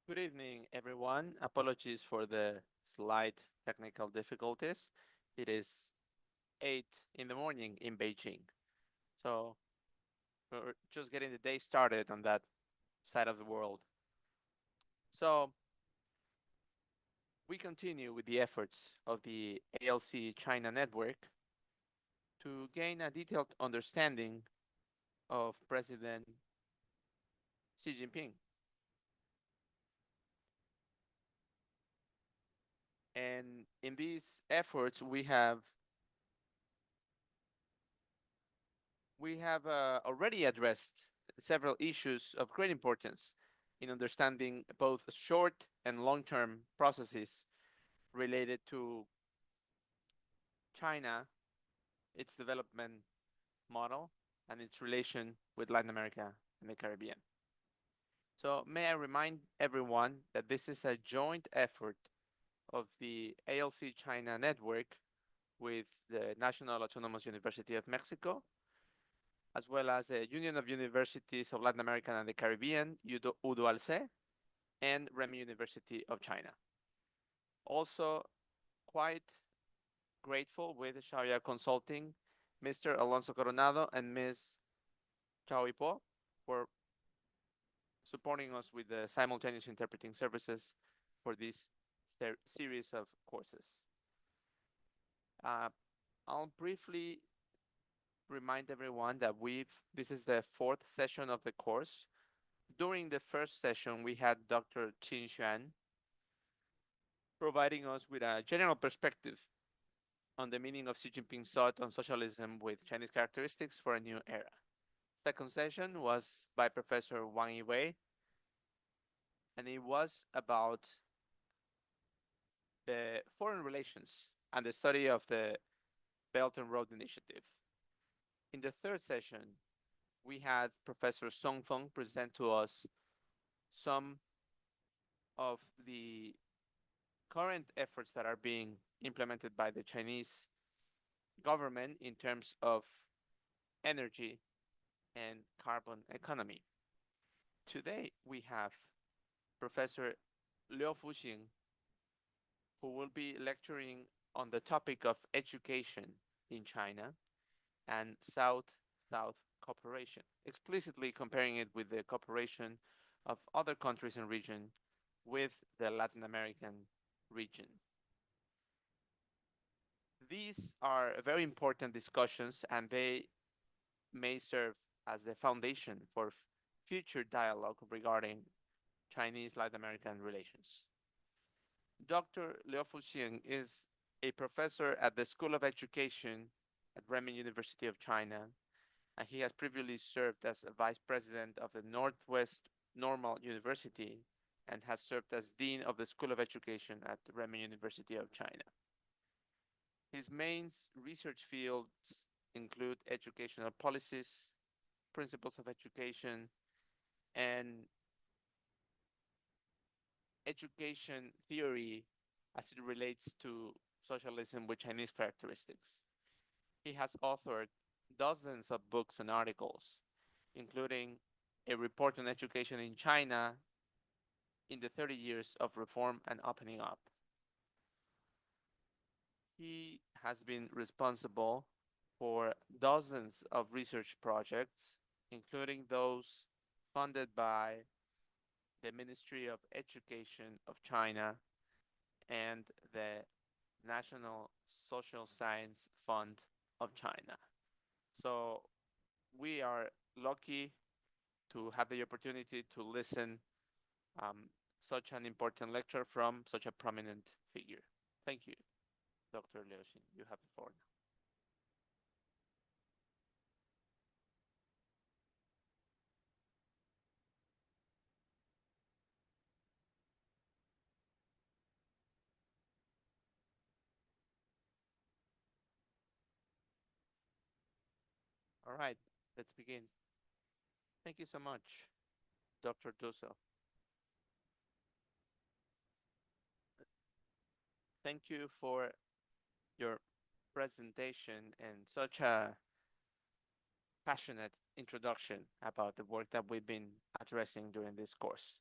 Good evening, everyone. Apologies for the slight technical difficulties. It is 8 in the morning in Beijing. So we're just getting the day started on that side of the world. So we continue with the efforts of the ALC-China network to gain a detailed understanding of President Xi Jinping. And in these efforts, we have already addressed several issues of great importance in understanding both short and long-term processes related to China, its development model, and its relation with Latin America and the Caribbean. So may I remind everyone that this is a joint effort of the ALC-China network with the National Autonomous University of Mexico, as well as the Union of Universities of Latin America and the Caribbean, UDOALC, and Renmin University of China. Also, quite grateful with Sharia Consulting, Mr. Alonso Coronado and Ms. Chao Ipo for supporting us with the simultaneous interpreting services for this series of courses. Uh, I'll briefly remind everyone that this is the fourth session of the course. During the first session, we had Dr. Qin Xuan providing us with a general perspective on the meaning of Xi Jinping's thought on socialism with Chinese characteristics for a new era. Second session was by Professor Wang Yiwei, and it was about the foreign relations and the study of the Belt and Road Initiative. In the third session, we had Professor Song Feng present to us some of the current efforts that are being implemented by the Chinese government in terms of energy and carbon economy. Today, we have Professor Liu Fuxing, who will be lecturing on the topic of education in China and South-South cooperation, explicitly comparing it with the cooperation of other countries and region with the Latin American region. These are very important discussions, and they may serve as the foundation for future dialogue regarding Chinese Latin American relations. Dr. Liu Fuxing is a professor at the School of Education at Renmin University of China, and he has previously served as a vice president of the Northwest Normal University and has served as dean of the School of Education at the Renmin University of China. His main research fields include educational policies, principles of education, and education theory as it relates to socialism with Chinese characteristics. He has authored dozens of books and articles, including a report on education in China in the 30 years of reform and opening up. He has been responsible for dozens of research projects, including those funded by the Ministry of Education of China and the National Social Science Fund of China. So we are lucky to have the opportunity to listen such an important lecture from such a prominent figure. Thank you, Dr. Liuxin. You have the floor now. All right, let's begin. Thank you so much, Dr. Dusso. Thank you for your presentation and such a passionate introduction about the work that we've been addressing during this course.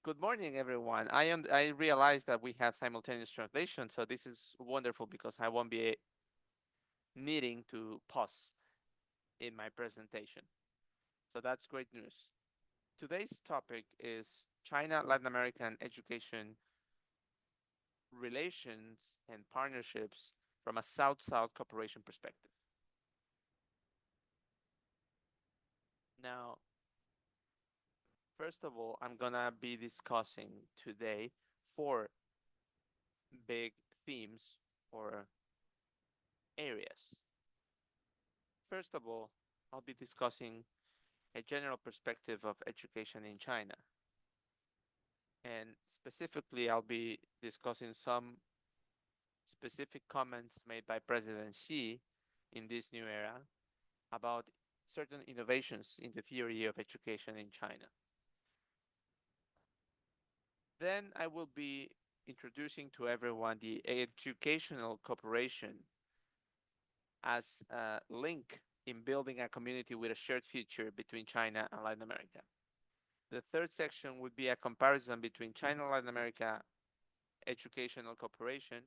Good morning, everyone. I realize that we have simultaneous translation, so this is wonderful because I won't be needing to pause in my presentation. So that's great news. Today's topic is China Latin American education relations and partnerships from a South-South cooperation perspective. Now, first of all, I'm gonna be discussing today four big themes or areas. First of all, I'll be discussing a general perspective of education in China. And specifically, I'll be discussing some specific comments made by President Xi in this new era about certain innovations in the theory of education in China. Then I will be introducing to everyone the educational cooperation as a link in building a community with a shared future between China and Latin America. The third section would be a comparison between China and Latin America educational cooperation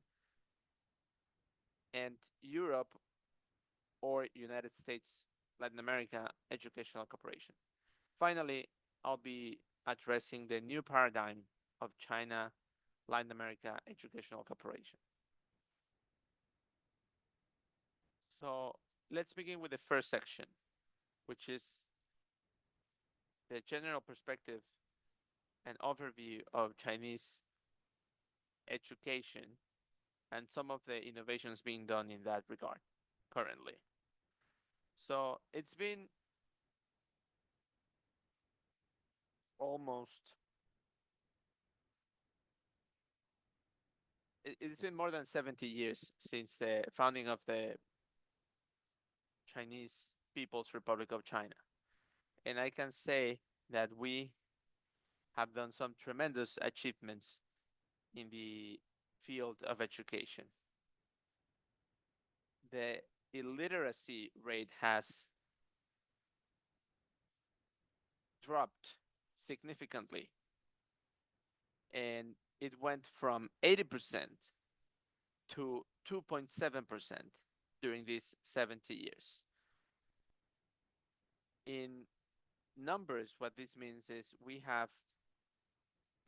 and Europe or United States Latin America educational cooperation. Finally, I'll be addressing the new paradigm of China Latin America educational cooperation. So let's begin with the first section, which is the general perspective and overview of Chinese education and some of the innovations being done in that regard currently. So it's been almost, it's been more than 70 years since the founding of the Chinese People's Republic of China. And I can say that we have done some tremendous achievements in the field of education. The illiteracy rate has dropped significantly, and it went from 80% to 2.7% during these 70 years. In numbers, what this means is we have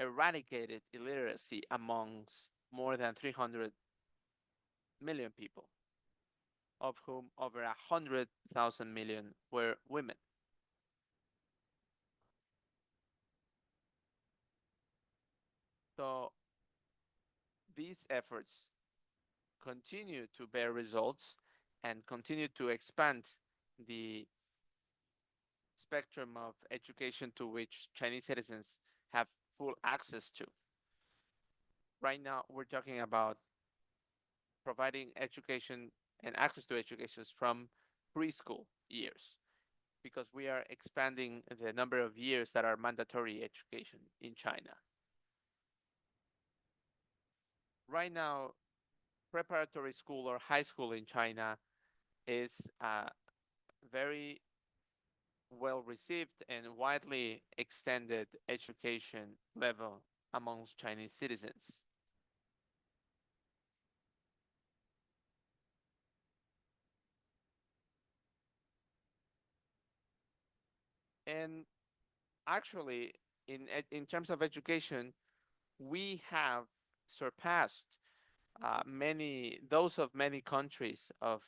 eradicated illiteracy amongst more than 300 million people, of whom over 100,000 million were women. So these efforts continue to bear results and continue to expand the spectrum of education to which Chinese citizens have full access to. Right now, we're talking about providing education and access to education from preschool years because we are expanding the number of years that are mandatory education in China. Right now, preparatory school or high school in China is a very well received and widely extended education level amongst Chinese citizens. And actually, in terms of education, we have surpassed many those of many countries of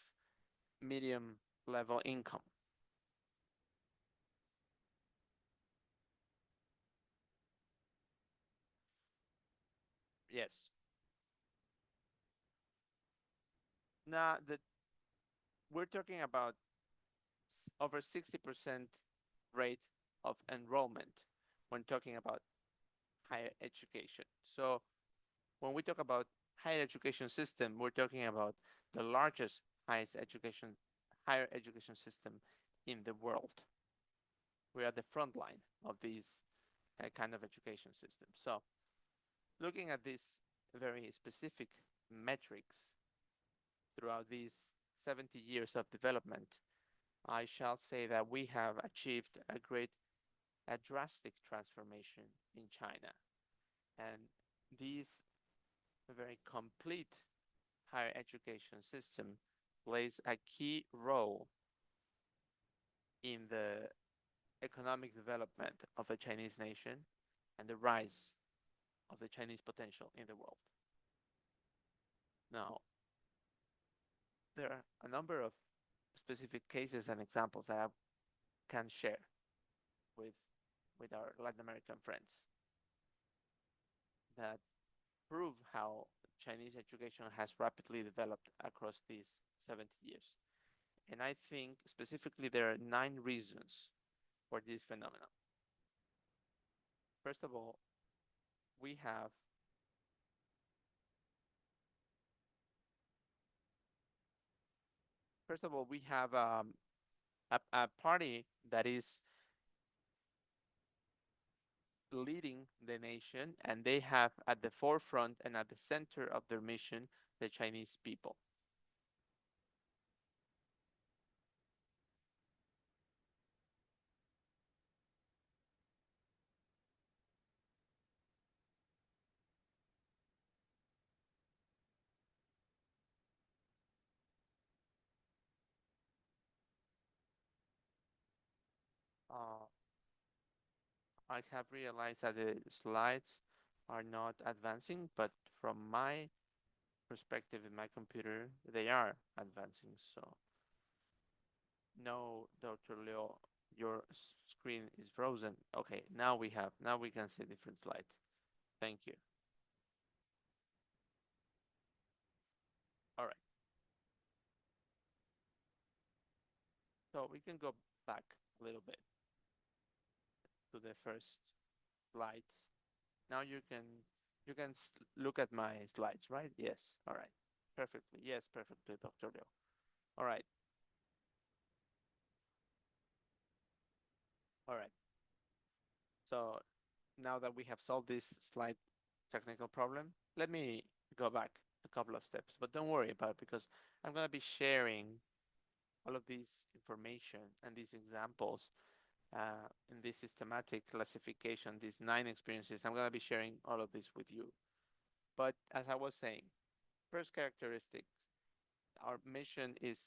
medium level income. Yes. Now that we're talking about over 60% rate of enrollment when talking about higher education. So when we talk about higher education system, we're talking about the largest higher education system in the world. We are the front line of these kind of education system. So looking at these very specific metrics throughout these 70 years of development, I shall say that we have achieved a great a drastic transformation in China. And this very complete higher education system plays a key role in the economic development of the Chinese nation and the rise of the Chinese potential in the world. Now, there are a number of specific cases and examples that I can share with with our Latin American friends that prove how Chinese education has rapidly developed across these 70 years. And I think specifically there are 9 reasons for this phenomenon. First of all, we have a party that is leading the nation, and they have at the forefront and at the center of their mission the Chinese people. Uh, I have realized that the slides are not advancing, but from my perspective in my computer, they are advancing. So, no, Dr. Leo, your screen is frozen. Okay, now we can see different slides. Thank you. All right, so we can go back a little bit to the first slides. Now you can look at my slides, right? Yes. All right. Perfectly. Yes, perfectly, Dr. Leo. All right. All right. So now that we have solved this slide technical problem, let me go back a couple of steps. But don't worry about it because I'm going to be sharing all of this information and these examples in this systematic classification, these 9 experiences. I'm going to be sharing all of this with you. But as I was saying, first characteristic, our mission is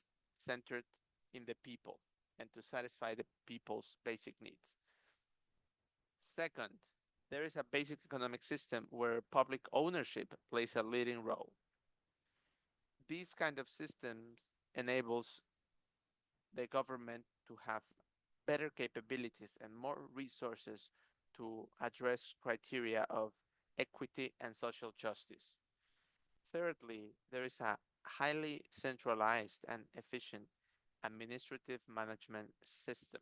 centered in the people and to satisfy the people's basic needs. Second, there is a basic economic system where public ownership plays a leading role. These kind of systems enables the government to have better capabilities and more resources to address criteria of equity and social justice. Thirdly, there is a highly centralized and efficient administrative management system.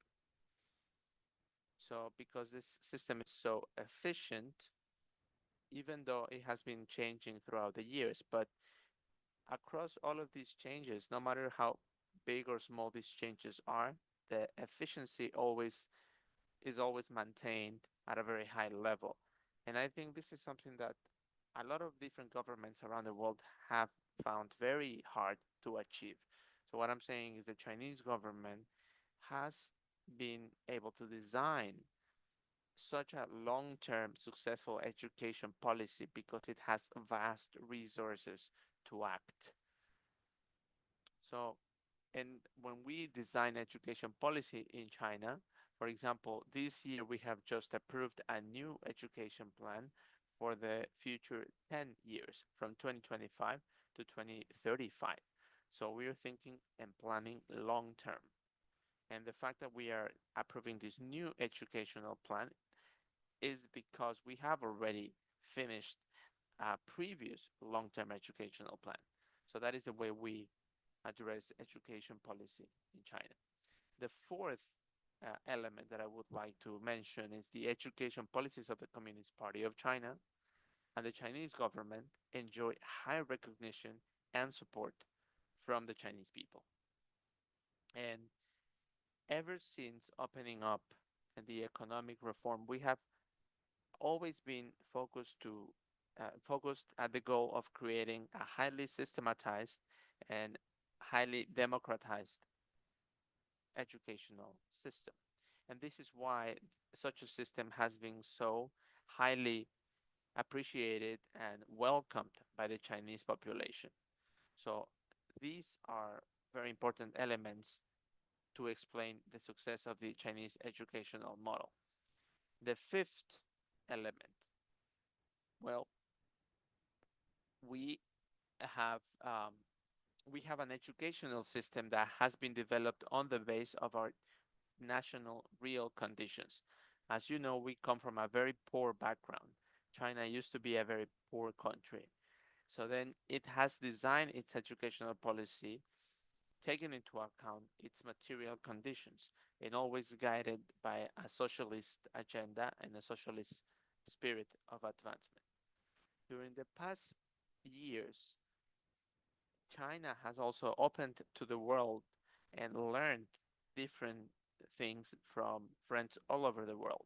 So because this system is so efficient, even though it has been changing throughout the years, but across all of these changes, no matter how big or small these changes are, the efficiency always maintained at a very high level. And I think this is something that a lot of different governments around the world have found very hard to achieve. So what I'm saying is the Chinese government has been able to design such a long-term successful education policy because it has vast resources to act. So, and when we design education policy in China, for example, this year we have just approved a new education plan for the future 10 years from 2025 to 2035. So we are thinking and planning long term. And the fact that we are approving this new educational plan is because we have already finished a previous long-term educational plan. So that is the way we address education policy in China. The fourth element that I would like to mention is the education policies of the Communist Party of China and the Chinese government enjoy high recognition and support from the Chinese people. And ever since opening up the economic reform, we have always been focused at the goal of creating a highly systematized and highly democratized educational system. And this is why such a system has been so highly appreciated and welcomed by the Chinese population. So these are very important elements to explain the success of the Chinese educational model. The fifth element, well, we have um, we have an educational system that has been developed on the base of our national real conditions. As you know, we come from a very poor background. China used to be a very poor country. So then it has designed its educational policy taking into account its material conditions and always guided by a socialist agenda and a socialist spirit of advancement. During the past years, China has also opened to the world and learned different things from friends all over the world.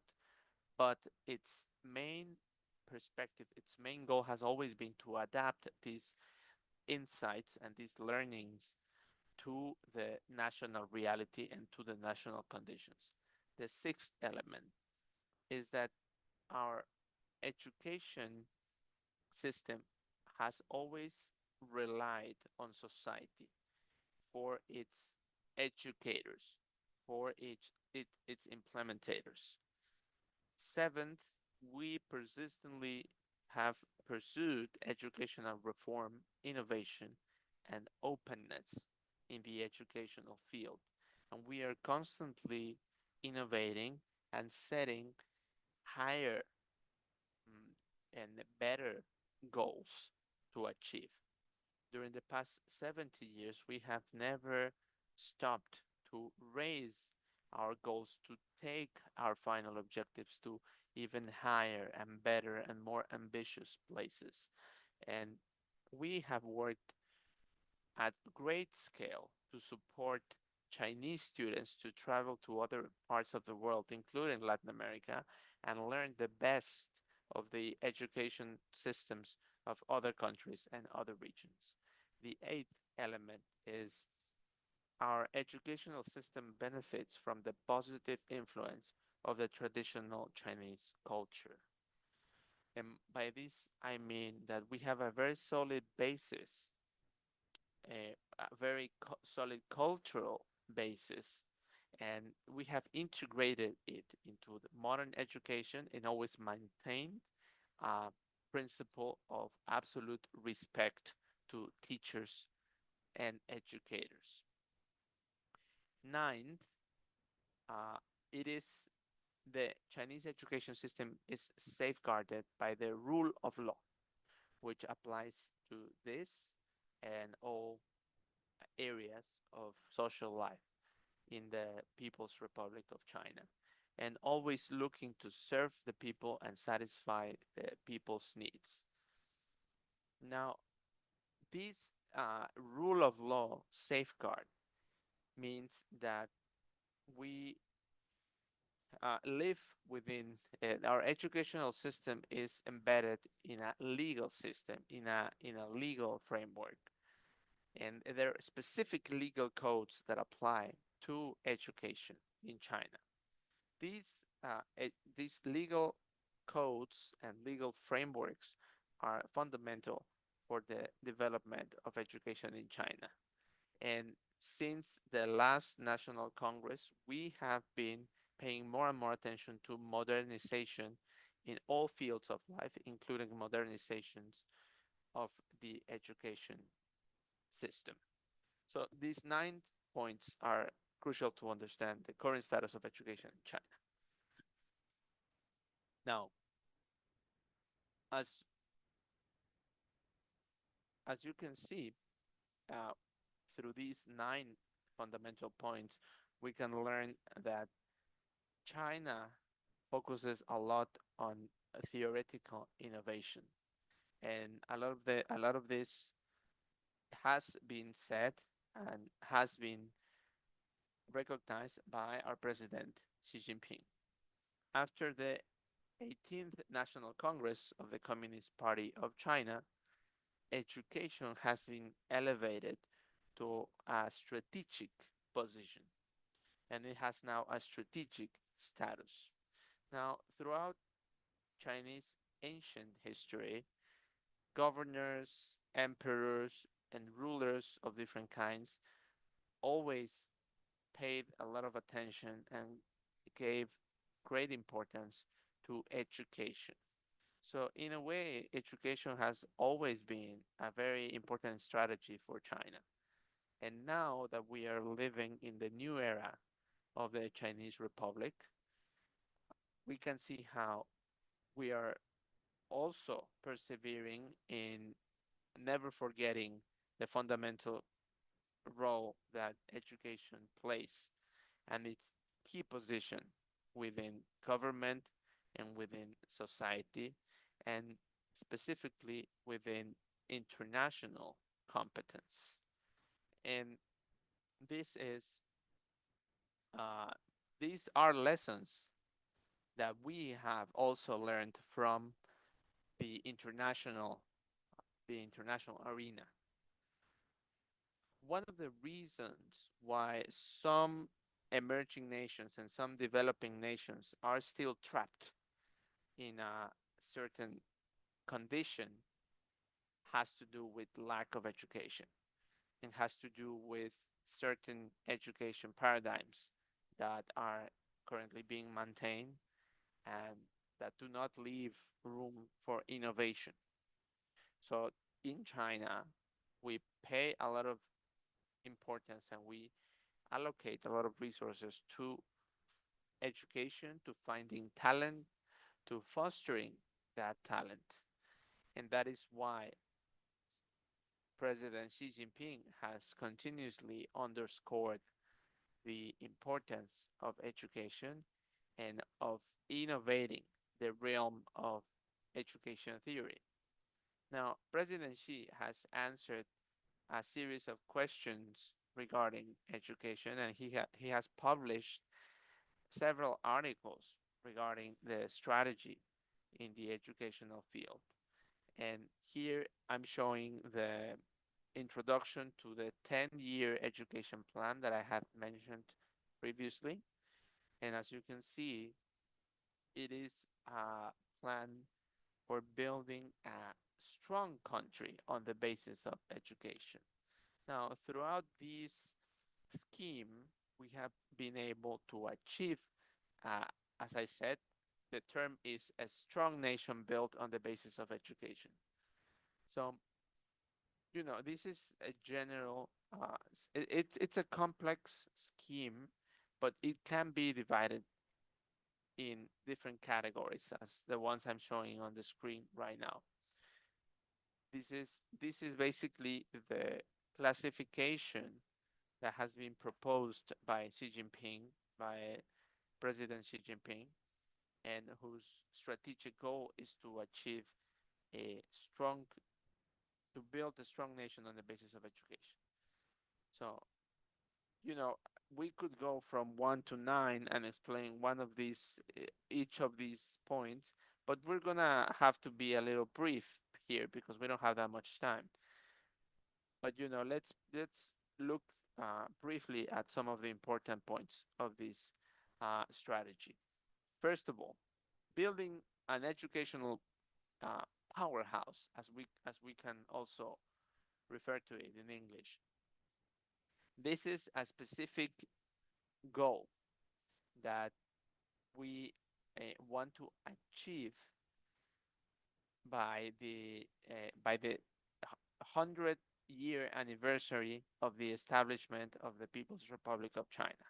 But its main perspective, its main goal has always been to adapt these insights and these learnings to the national reality and to the national conditions. The sixth element is that our education system has always relied on society for its educators, for its implementators. Seventh, we persistently have pursued educational reform, innovation, and openness in the educational field. And we are constantly innovating and setting higher and better goals to achieve. During the past 70 years, we have never stopped to raise our goals, to take our final objectives to even higher and better and more ambitious places. And we have worked at great scale to support Chinese students to travel to other parts of the world, including Latin America, and learn the best of the education systems of other countries and other regions. The eighth element is our educational system benefits from the positive influence of the traditional Chinese culture. And by this, I mean that we have a very solid basis, a very solid cultural basis, and we have integrated it into the modern education and always maintained a principle of absolute respect to teachers and educators. Ninth, uh, it is the Chinese education system is safeguarded by the rule of law, which applies to this and all areas of social life in the People's Republic of China, and always looking to serve the people and satisfy the people's needs. Now, this rule of law safeguard means that we live within our educational system is embedded in a legal system, in a legal framework, and there are specific legal codes that apply to education in China. These legal codes and legal frameworks are fundamental for the development of education in China. And since the last National Congress, we have been paying more and more attention to modernization in all fields of life, including modernizations of the education system. So these 9 points are crucial to understand the current status of education in China. Now, as as you can see, uh, through these 9 fundamental points, we can learn that China focuses a lot on theoretical innovation, and a lot of this has been said and has been recognized by our president Xi Jinping. After the 18th National Congress of the Communist Party of China, education has been elevated to a strategic position, and it has now a strategic status. Now, throughout Chinese ancient history, governors, emperors, and rulers of different kinds always paid a lot of attention and gave great importance to education. So, in a way, education has always been a very important strategy for China. And now that we are living in the new era of the Chinese Republic, we can see how we are also persevering in never forgetting the fundamental role that education plays and its key position within government and within society, and specifically within international competence. And this is uh, these are lessons that we have also learned from the international arena. One of the reasons why some emerging nations and some developing nations are still trapped in a certain condition has to do with lack of education and has to do with certain education paradigms that are currently being maintained and that do not leave room for innovation. So in China, we pay a lot of importance and we allocate a lot of resources to education, to finding talent, to fostering that talent. And that is why President Xi Jinping has continuously underscored the importance of education and of innovating the realm of education theory. Now, President Xi has answered a series of questions regarding education, and he has published several articles regarding the strategy in the educational field. And here I'm showing the introduction to the 10-year education plan that I have mentioned previously. And as you can see, it is a plan for building a strong country on the basis of education. Now, throughout this scheme, we have been able to achieve, uh, as I said, the term is a strong nation built on the basis of education. So, this is a general, it's a complex scheme, but it can be divided in different categories as the ones I'm showing on the screen right now. This is basically the classification that has been proposed by Xi Jinping, by President Xi Jinping, and whose strategic goal is to achieve a strong, to build a strong nation on the basis of education. So, you know, we could go from 1 to 9 and explain one of these, each of these points, but we're gonna have to be a little brief here because we don't have that much time. But let's look briefly at some of the important points of this strategy. First of all, building an educational uh, powerhouse, as we can also refer to it in English. This is a specific goal that we want to achieve by the 100-year anniversary of the establishment of the People's Republic of China.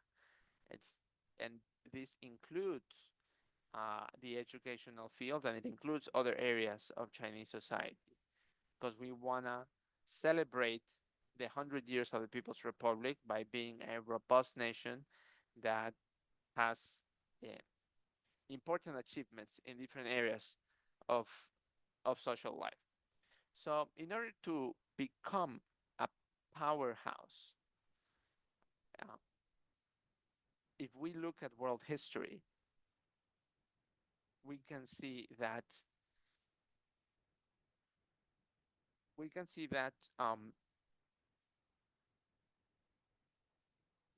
It's and this includes the educational field, and it includes other areas of Chinese society, because we wanna celebrate the 100 years of the People's Republic by being a robust nation that has uh, important achievements in different areas of social life. So, in order to become a powerhouse, uh, if we look at world history, we can see that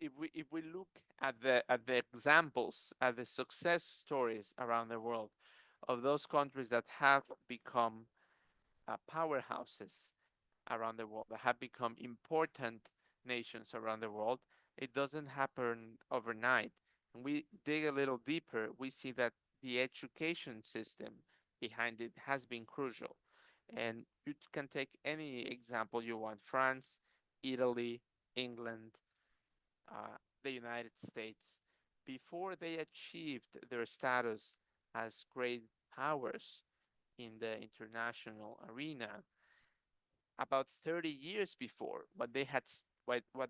if we look at the examples, at the success stories around the world of those countries that have become powerhouses around the world, that have become important nations around the world, it doesn't happen overnight. And we dig a little deeper, we see that the education system behind it has been crucial. And you can take any example you want: France, Italy, England, the United States. Before they achieved their status as great powers in the international arena, about 30 years before, what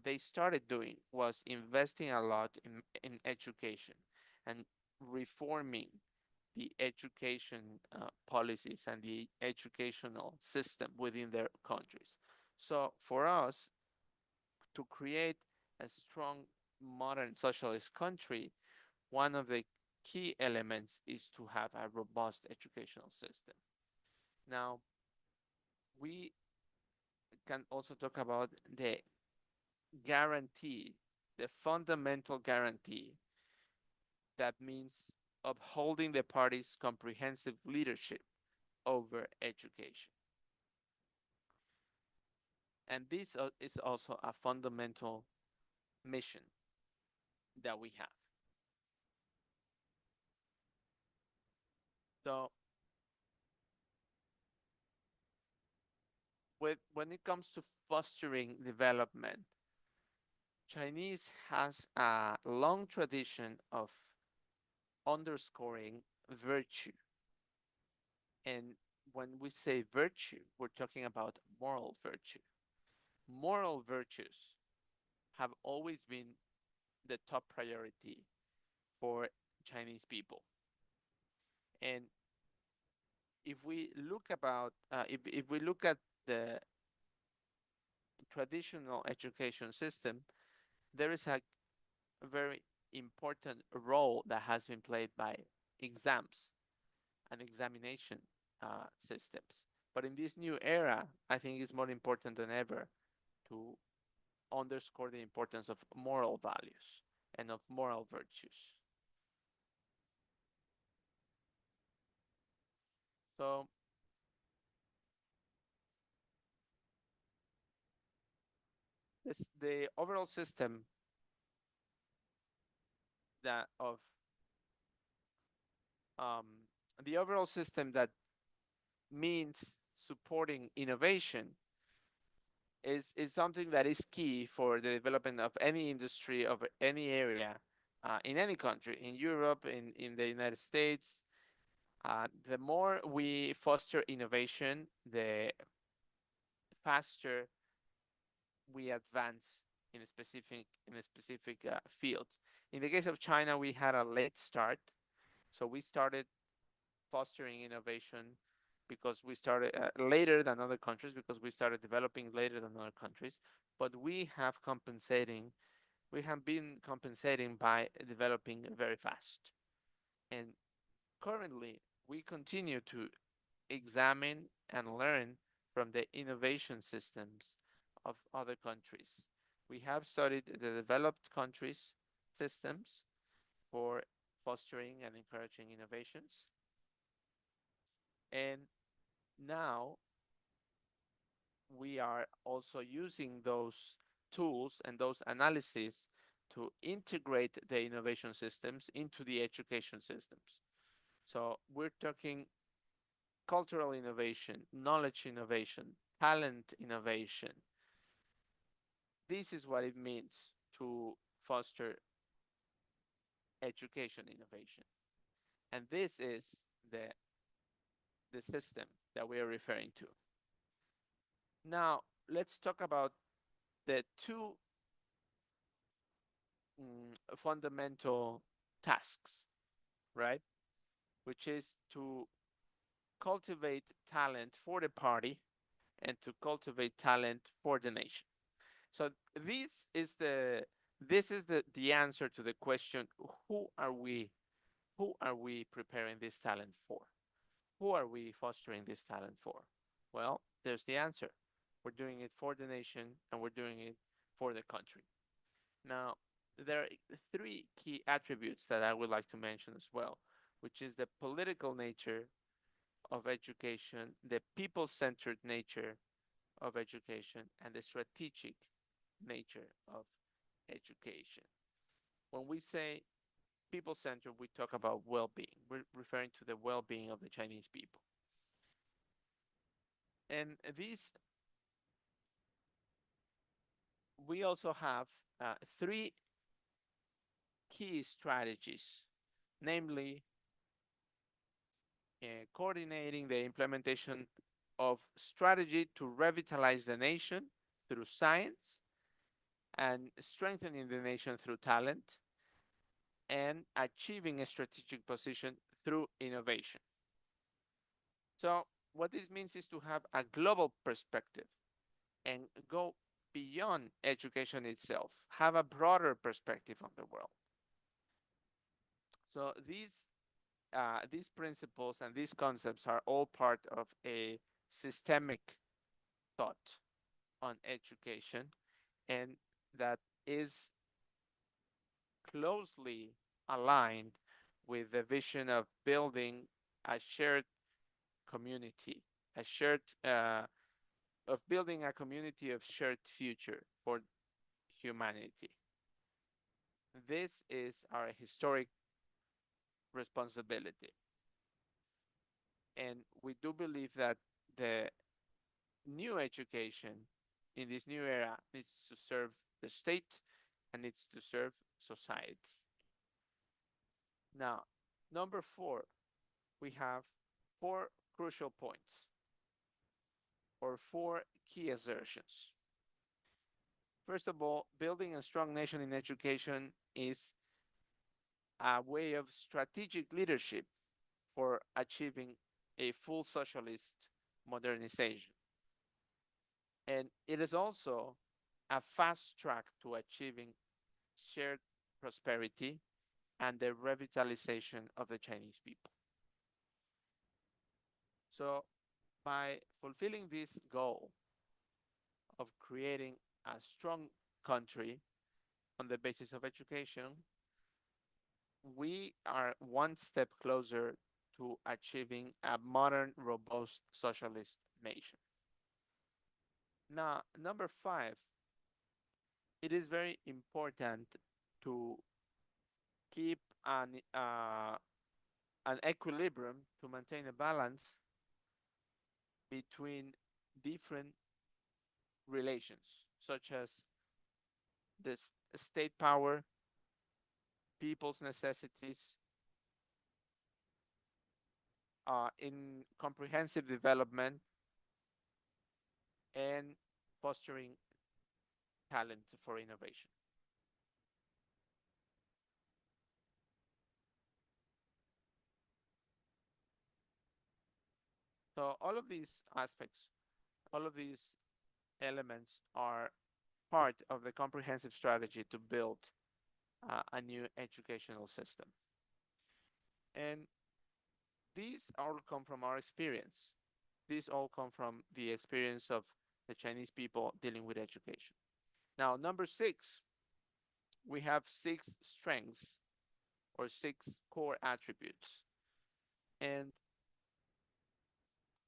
they started doing was investing a lot in education and reforming the education policies and the educational system within their countries. So for us to create a strong modern socialist country, one of the key elements is to have a robust educational system. Now, we can also talk about the guarantee, the fundamental guarantee that means upholding the party's comprehensive leadership over education. And this is also a fundamental mission that we have. So, when it comes to fostering development, Chinese has a long tradition of underscoring virtue. And when we say virtue, we're talking about moral virtue. Moral virtues have always been the top priority for Chinese people. And if we look at the traditional education system, there is a very important role that has been played by exams and examination systems. But in this new era, I think it's more important than ever to underscore the importance of moral values and of moral virtues. So the overall system that of um, the overall system that means supporting innovation is something that is key for the development of any industry of any area in any country, in Europe, in the United States. The more we foster innovation, the faster we advance in a specific field. In the case of China, we had a late start, so we started fostering innovation because we started later than other countries, because we started developing later than other countries. But we have been compensating by developing very fast. And currently, we continue to examine and learn from the innovation systems of other countries. We have studied the developed countries' systems for fostering and encouraging innovations. And now we are also using those tools and those analyses to integrate the innovation systems into the education systems. So we're talking cultural innovation, knowledge innovation, talent innovation. This is what it means to foster education innovation. And this is the, the system that we are referring to. Now, let's talk about the two fundamental tasks, right? Which is to cultivate talent for the party and to cultivate talent for the nation. So the answer to the question: who are we? Who are we preparing this talent for? Who are we fostering this talent for? Well, there's the answer. We're doing it for the nation and we're doing it for the country. Now, there are three key attributes that I would like to mention as well, which is the political nature of education, the people-centered nature of education, and the strategic nature of education. When we say people-centered, we talk about well-being. We're referring to the well-being of the Chinese people. And these, we also have three key strategies, namely coordinating the implementation of strategy to revitalize the nation through science and strengthening the nation through talent and achieving a strategic position through innovation. So what this means is to have a global perspective and go beyond education itself, have a broader perspective on the world. So these principles and these concepts are all part of a systemic thought on education, and that is closely aligned with the vision of building a shared community, a shared of building a community of shared future for humanity. This is our historic responsibility, and we do believe that the new education in this new era needs to serve the state and needs to serve society. Now, number four, we have four crucial points or four key assertions. First of all, building a strong nation in education is a way of strategic leadership for achieving a full socialist modernization. And it is also a fast track to achieving shared prosperity and the revitalization of the Chinese people. So, by fulfilling this goal of creating a strong country on the basis of education, we are one step closer to achieving a modern, robust socialist nation. Now, number five, it is very important to keep an equilibrium, to maintain a balance between different relations, such as the state power, people's necessities, in comprehensive development, and fostering talent for innovation. So all of these aspects, all of these elements are part of the comprehensive strategy to build a new educational system. And these all come from our experience. These all come from the experience of the Chinese people dealing with education. Now, number six, we have six strengths or six core attributes. And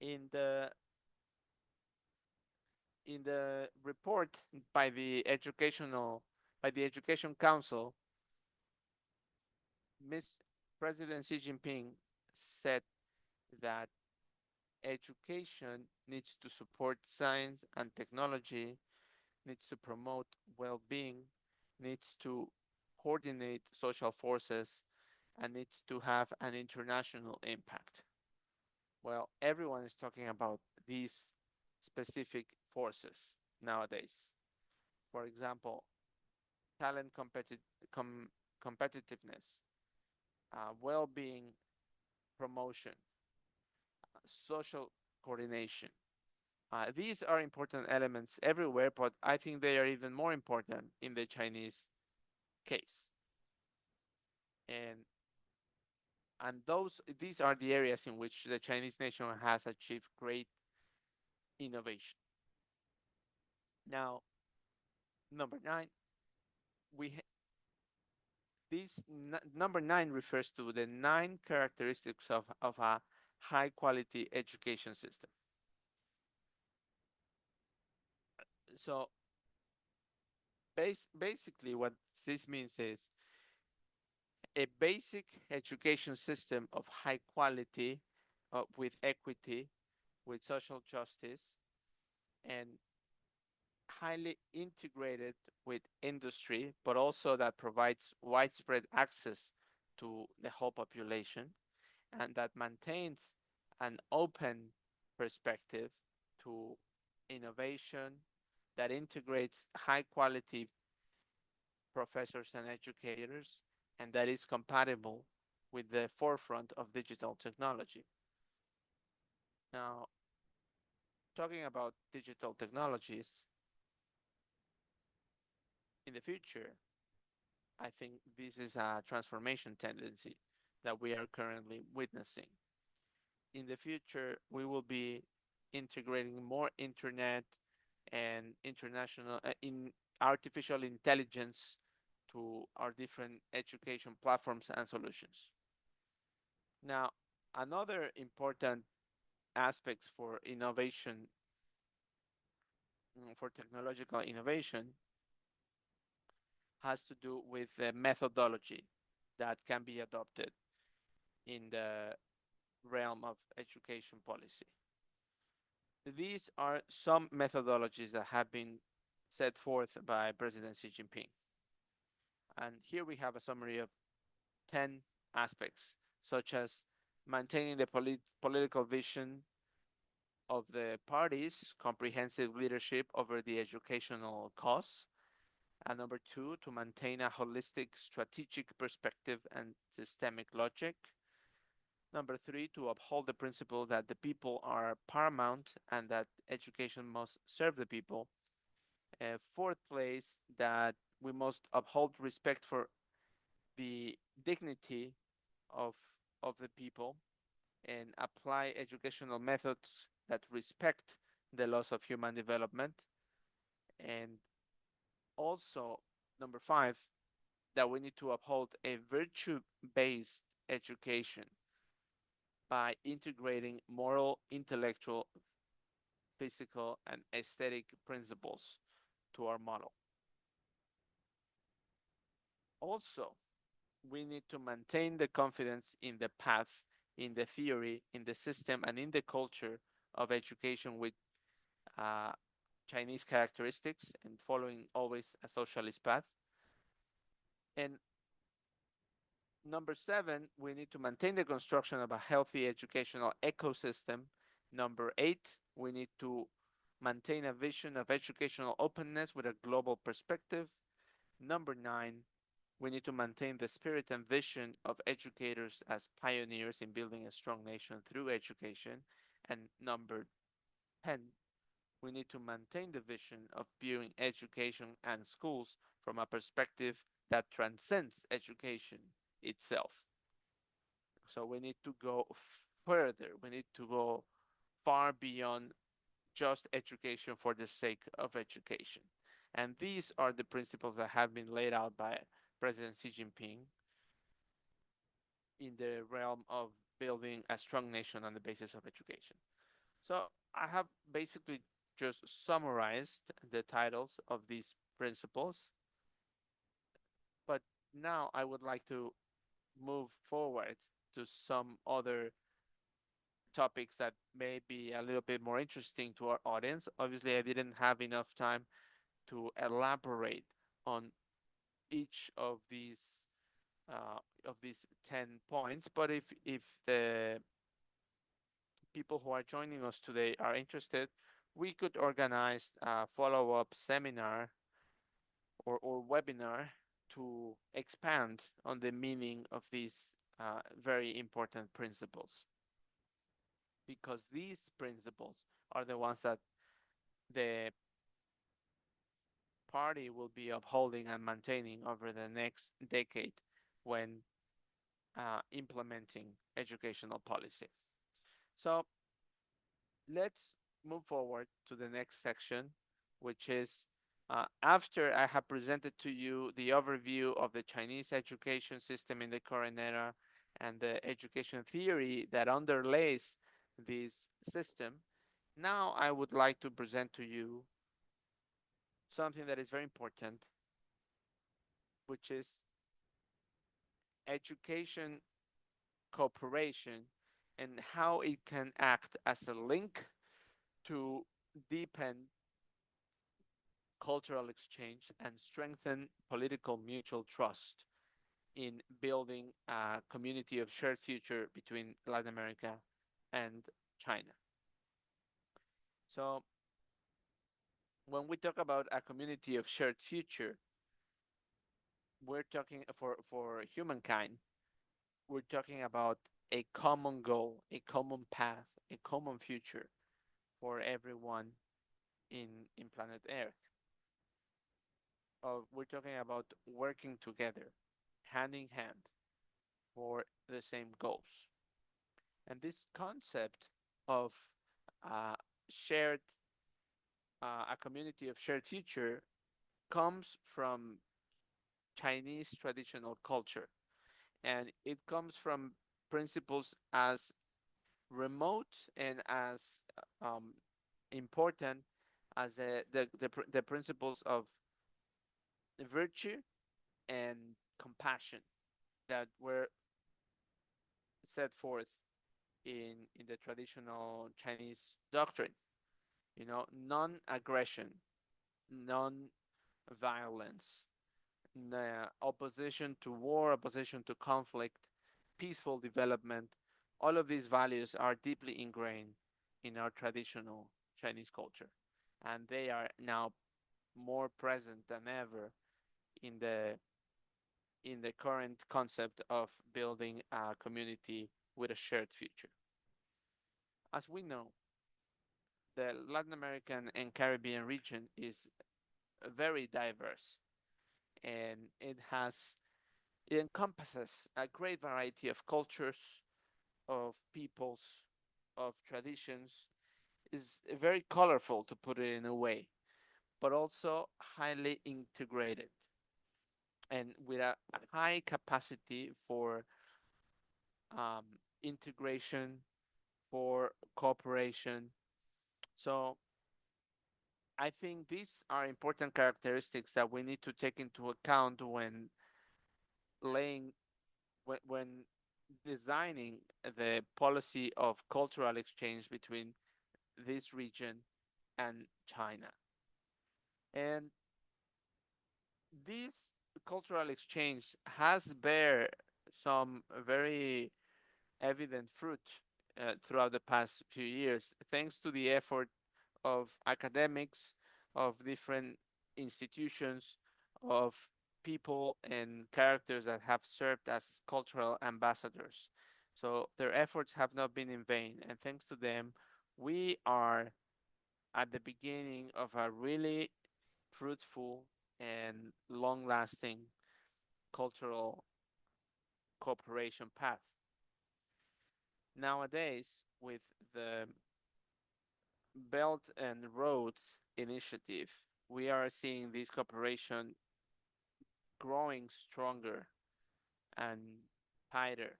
in the report by the Education Council, Miss President Xi Jinping said that education needs to support science and technology, needs to promote well-being, needs to coordinate social forces, and needs to have an international impact. Well, everyone is talking about these specific forces nowadays. For example, talent competitiveness, well-being promotion, social coordination. These are important elements everywhere, but I think they are even more important in the Chinese case. And these are the areas in which the Chinese nation has achieved great innovation. Now, number nine, we This number 9 refers to the 9 characteristics of a high quality education system. So basically what this means is a basic education system of high quality, with equity, with social justice, and highly integrated with industry, but also that provides widespread access to the whole population, and that maintains an open perspective to innovation, that integrates high quality professors and educators, and that is compatible with the forefront of digital technology. Now, talking about digital technologies, in the future, I think this is a transformation tendency that we are currently witnessing. In the future, we will be integrating more internet and international in artificial intelligence to our different education platforms and solutions. Now, another important aspects for innovation, for technological innovation, has to do with the methodology that can be adopted in the realm of education policy. These are some methodologies that have been set forth by President Xi Jinping. And here we have a summary of 10 aspects, such as maintaining the political vision of the parties, comprehensive leadership over the educational costs. And number 2, to maintain a holistic strategic perspective and systemic logic. Number 3, to uphold the principle that the people are paramount and that education must serve the people. Fourth place, that we must uphold respect for the dignity of, of the people and apply educational methods that respect the laws of human development. And also, number 5, that we need to uphold a virtue-based education by integrating moral, intellectual, physical, and aesthetic principles to our model. Also, we need to maintain the confidence in the path, in the theory, in the system, and in the culture of education with uh, Chinese characteristics and following always a socialist path. And number 7, we need to maintain the construction of a healthy educational ecosystem. Number 8, we need to maintain a vision of educational openness with a global perspective. Number 9, we need to maintain the spirit and vision of educators as pioneers in building a strong nation through education. And number 10, we need to maintain the vision of viewing education and schools from a perspective that transcends education itself. So we need to go further. We need to go far beyond just education for the sake of education. And these are the principles that have been laid out by President Xi Jinping in the realm of building a strong nation on the basis of education. So I have basically just summarized the titles of these principles, but now I would like to move forward to some other topics that may be a little bit more interesting to our audience. Obviously, I didn't have enough time to elaborate on each of these 10 points, but if the people who are joining us today are interested, we could organize a follow-up seminar or webinar to expand on the meaning of these very important principles, because these principles are the ones that the party will be upholding and maintaining over the next decade when implementing educational policy. So let's move forward to the next section, which is After I have presented to you the overview of the Chinese education system in the current era and the education theory that underlays this system, now I would like to present to you something that is very important, which is education cooperation and how it can act as a link to deepen cultural exchange and strengthen political mutual trust in building a community of shared future between Latin America and China. So, when we talk about a community of shared future, we're talking for humankind, we're talking about a common goal, a common path, a common future for everyone in planet Earth. We're talking about working together, hand in hand, for the same goals. And this concept of uh, shared, a community of shared future comes from Chinese traditional culture. And it comes from principles as remote and as um, important as the principles of virtue and compassion that were set forth in the traditional Chinese doctrine. You know, non-aggression, non-violence, opposition to war, opposition to conflict, peaceful development. All of these values are deeply ingrained in our traditional Chinese culture, and they are now more present than ever in the current concept of building a community with a shared future. As we know, the Latin American and Caribbean region is very diverse, and it encompasses a great variety of cultures, of peoples, of traditions. Is very colorful, to put it in a way, but also highly integrated and with a high capacity for um, integration, for cooperation. So I think these are important characteristics that we need to take into account when laying when designing the policy of cultural exchange between this region and China. And this cultural exchange has bear some very evident fruit throughout the past few years, thanks to the effort of academics, of different institutions, of people and characters that have served as cultural ambassadors. So their efforts have not been in vain, and thanks to them, we are at the beginning of a really fruitful and long lasting cultural cooperation path. Nowadays, with the Belt and Road Initiative, we are seeing this cooperation growing stronger and tighter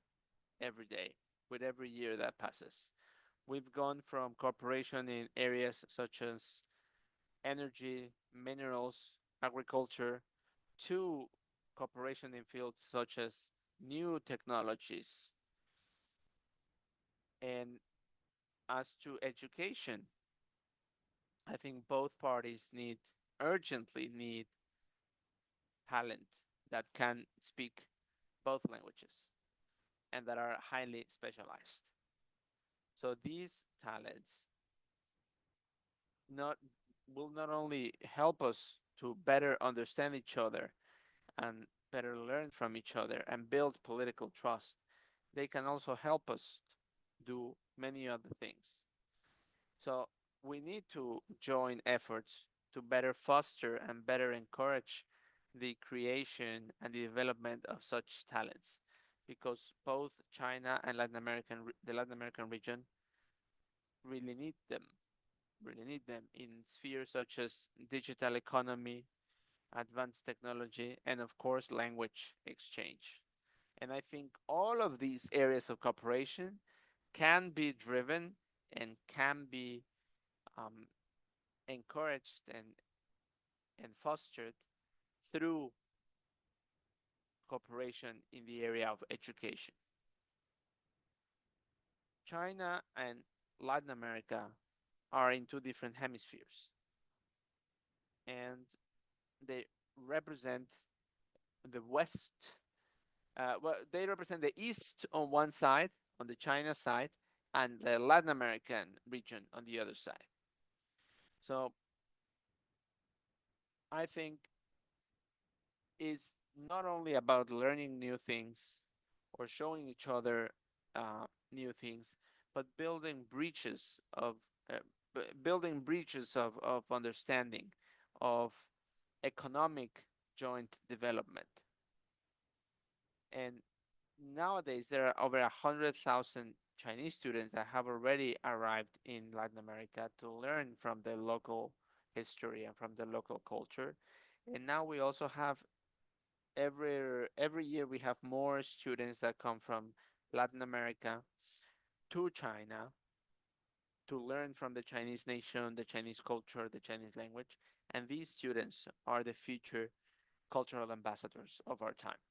every day with every year that passes. We've gone from cooperation in areas such as energy, minerals, agriculture, to cooperation in fields such as new technologies. And as to education, I think both parties urgently need talent that can speak both languages and that are highly specialized. So these talents not will not only help us to better understand each other and better learn from each other and build political trust, they can also help us do many other things. So we need to join efforts to better foster and better encourage the creation and the development of such talents because both China and the Latin American region really need them. really need them in spheres such as digital economy, advanced technology, and of course, language exchange. And I think all of these areas of cooperation can be driven and can be um, encouraged and fostered through cooperation in the area of education. China and Latin America are in two different hemispheres, and they represent the West. Well, they represent the East on one side, on the China side, and the Latin American region on the other side. So I think is not only about learning new things or showing each other new things, but uh, building breaches of understanding, of economic joint development. And nowadays, there are over 100,000 Chinese students that have already arrived in Latin America to learn from the local history and from the local culture. And now we also have every year we have more students that come from Latin America to China to learn from the Chinese nation, the Chinese culture, the Chinese language, and these students are the future cultural ambassadors of our time.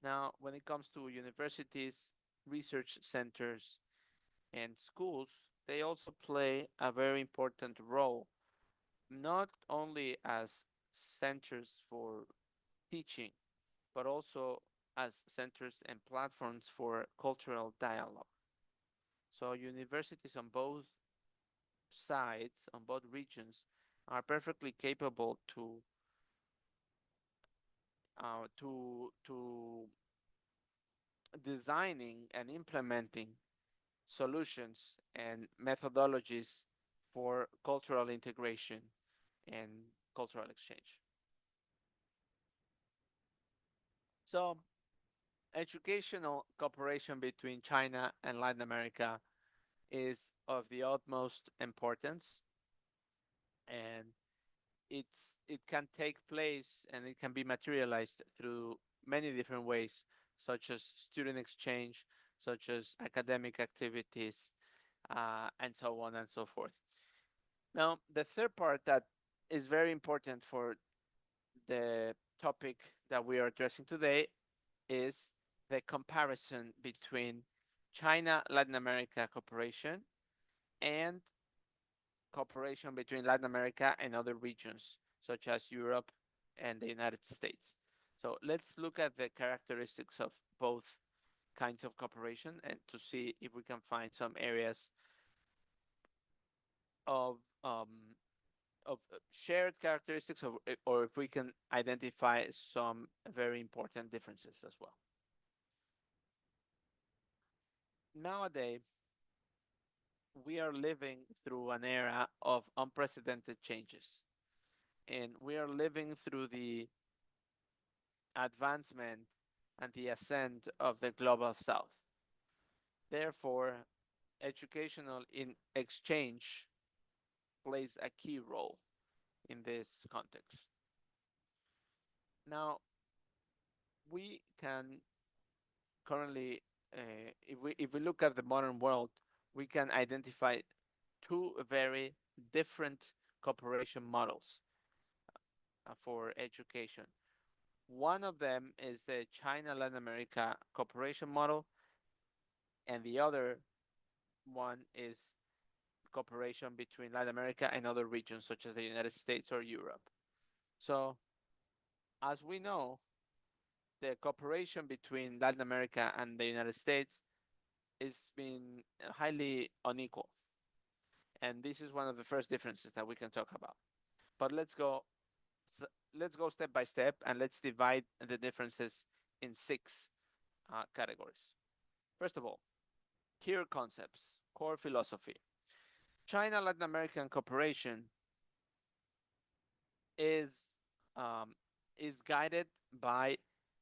Now, when it comes to universities, research centers, and schools, they also play a very important role, not only as centers for teaching, but also as centers and platforms for cultural dialogue. So universities on both sides, on both regions, are perfectly capable to designing and implementing solutions and methodologies for cultural integration and cultural exchange. So educational cooperation between China and Latin America is of the utmost importance, and it can take place and it can be materialized through many different ways, such as student exchange, such as academic activities, and so on and so forth. Now, the third part that is very important for the topic that we are addressing today is the comparison between China Latin America cooperation and cooperation between Latin America and other regions, such as Europe and the United States. So let's look at the characteristics of both kinds of cooperation and to see if we can find some areas of um, of shared characteristics or if we can identify some very important differences as well. Nowadays, we are living through an era of unprecedented changes, and we are living through the advancement and the ascent of the global south. Therefore, educational in exchange plays a key role in this context. Now, we can currently, if we look at the modern world, we can identify two very different cooperation models for education. One of them is the China Latin America cooperation model, and the other one is cooperation between Latin America and other regions such as the United States or Europe. So, as we know, the cooperation between Latin America and the United States is been highly unequal. And this is one of the first differences that we can talk about. But let's go step by step and let's divide the differences in six categories. First of all, core concepts, core philosophy. China Latin American cooperation is um, is guided by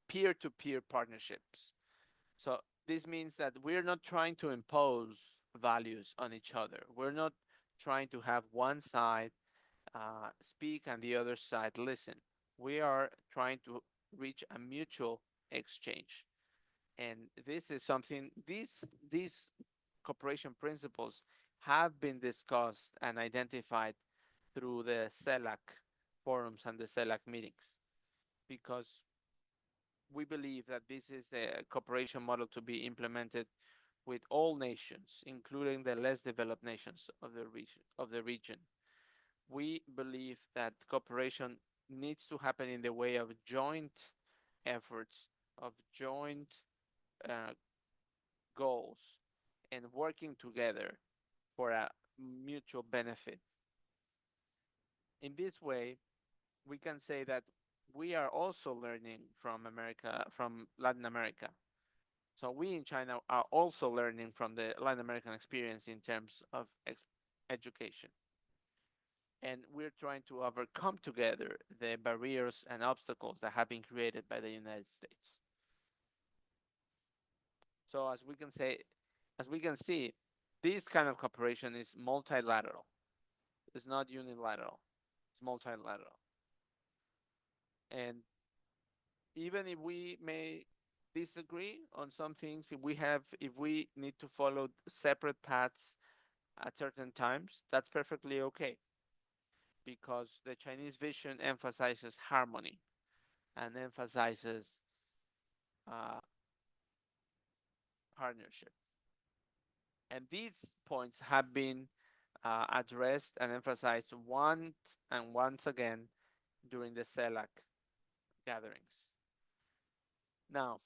peer-to-peer partnerships. So this means that we're not trying to impose values on each other. We're not trying to have one side speak and the other side listen. We are trying to reach a mutual exchange. And this is something, these cooperation principles have been discussed and identified through the CELAC forums and the CELAC meetings, because we believe that this is a cooperation model to be implemented with all nations, including the less developed nations of the region. We believe that cooperation needs to happen in the way of joint efforts, of joint uh, goals, and working together for a mutual benefit. In this way, we can say that we are also learning from America, from Latin America. So we in China are also learning from the Latin American experience in terms of education. And we're trying to overcome together the barriers and obstacles that have been created by the United States. So as we can see, this kind of cooperation is multilateral. It's not unilateral. It's multilateral. And even if we may disagree on some things, if we need to follow separate paths at certain times, that's perfectly okay, because the Chinese vision emphasizes harmony and emphasizes uh, partnership. And these points have been addressed and emphasized once again during the CELAC gatherings. Now,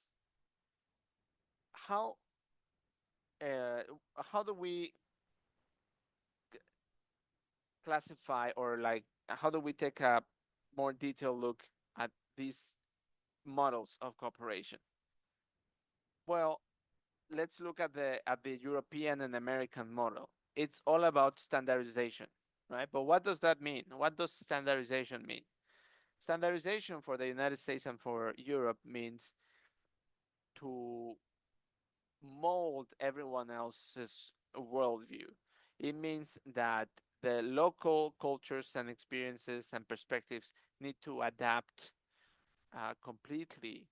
how uh, how do we classify, or like how do we take a more detailed look at these models of cooperation? Well, let's look at the European and American model. It's all about standardization, right? But what does that mean? What does standardization mean? Standardization for the United States and for Europe means to mold everyone else's worldview. It means that the local cultures and experiences and perspectives need to adapt completely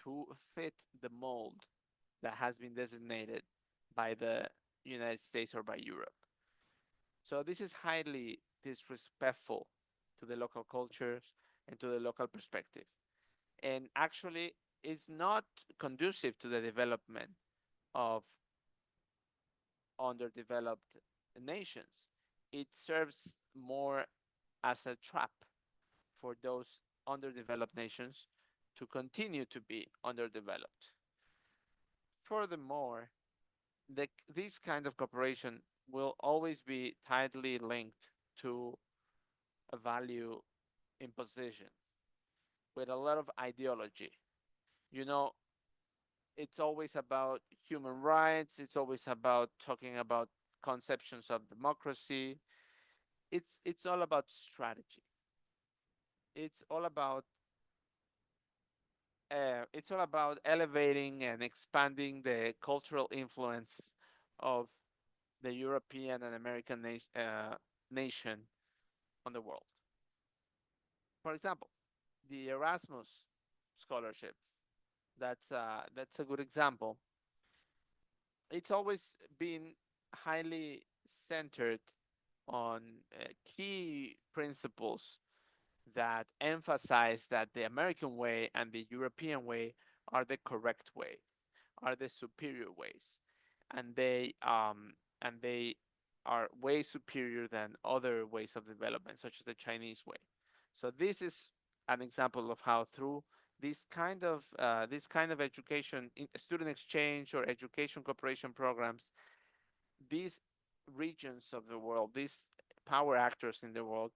to fit the mold that has been designated by the United States or by Europe. So this is highly disrespectful to the local cultures and to the local perspective. And actually, it's not conducive to the development of underdeveloped nations. It serves more as a trap for those underdeveloped nations to continue to be underdeveloped. Furthermore, this kind of cooperation will always be tightly linked to a value imposition with a lot of ideology. You know, it's always about human rights, it's always about talking about conceptions of democracy. It's all about strategy. It's all about elevating and expanding the cultural influence of the European and American nation on the world. For example, the Erasmus scholarship. That's a good example. It's always been highly centered on key principles that emphasize that the American way and the European way are the correct way, are the superior ways, and they are way superior than other ways of development, such as the Chinese way. So this is an example of how through this kind of education, student exchange or education cooperation programs, these regions of the world, these power actors in the world,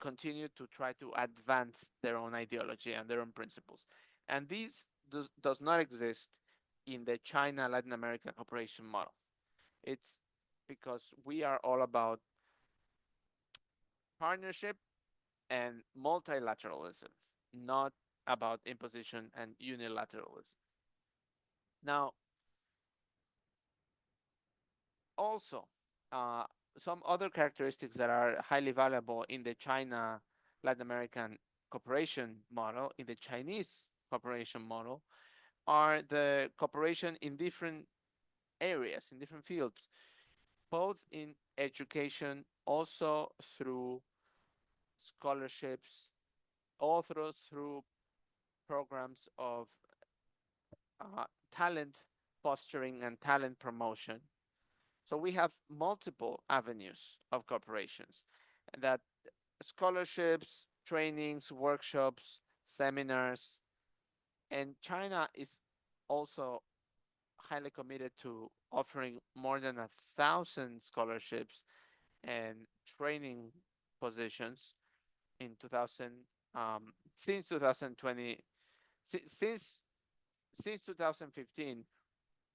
continue to try to advance their own ideology and their own principles. And this does not exist in the China Latin American cooperation model. It's because we are all about partnership and multilateralism, not about imposition and unilateralism. Now, also, some other characteristics that are highly valuable in the China Latin American cooperation model, in the Chinese cooperation model, are the cooperation in different areas, in different fields, both in education, also through scholarships, also through programs of talent fostering and talent promotion. So we have multiple avenues of cooperations that scholarships, trainings, workshops, seminars, and China is also highly committed to offering more than 1,000 scholarships and training positions in 2000 since 2020 since 2015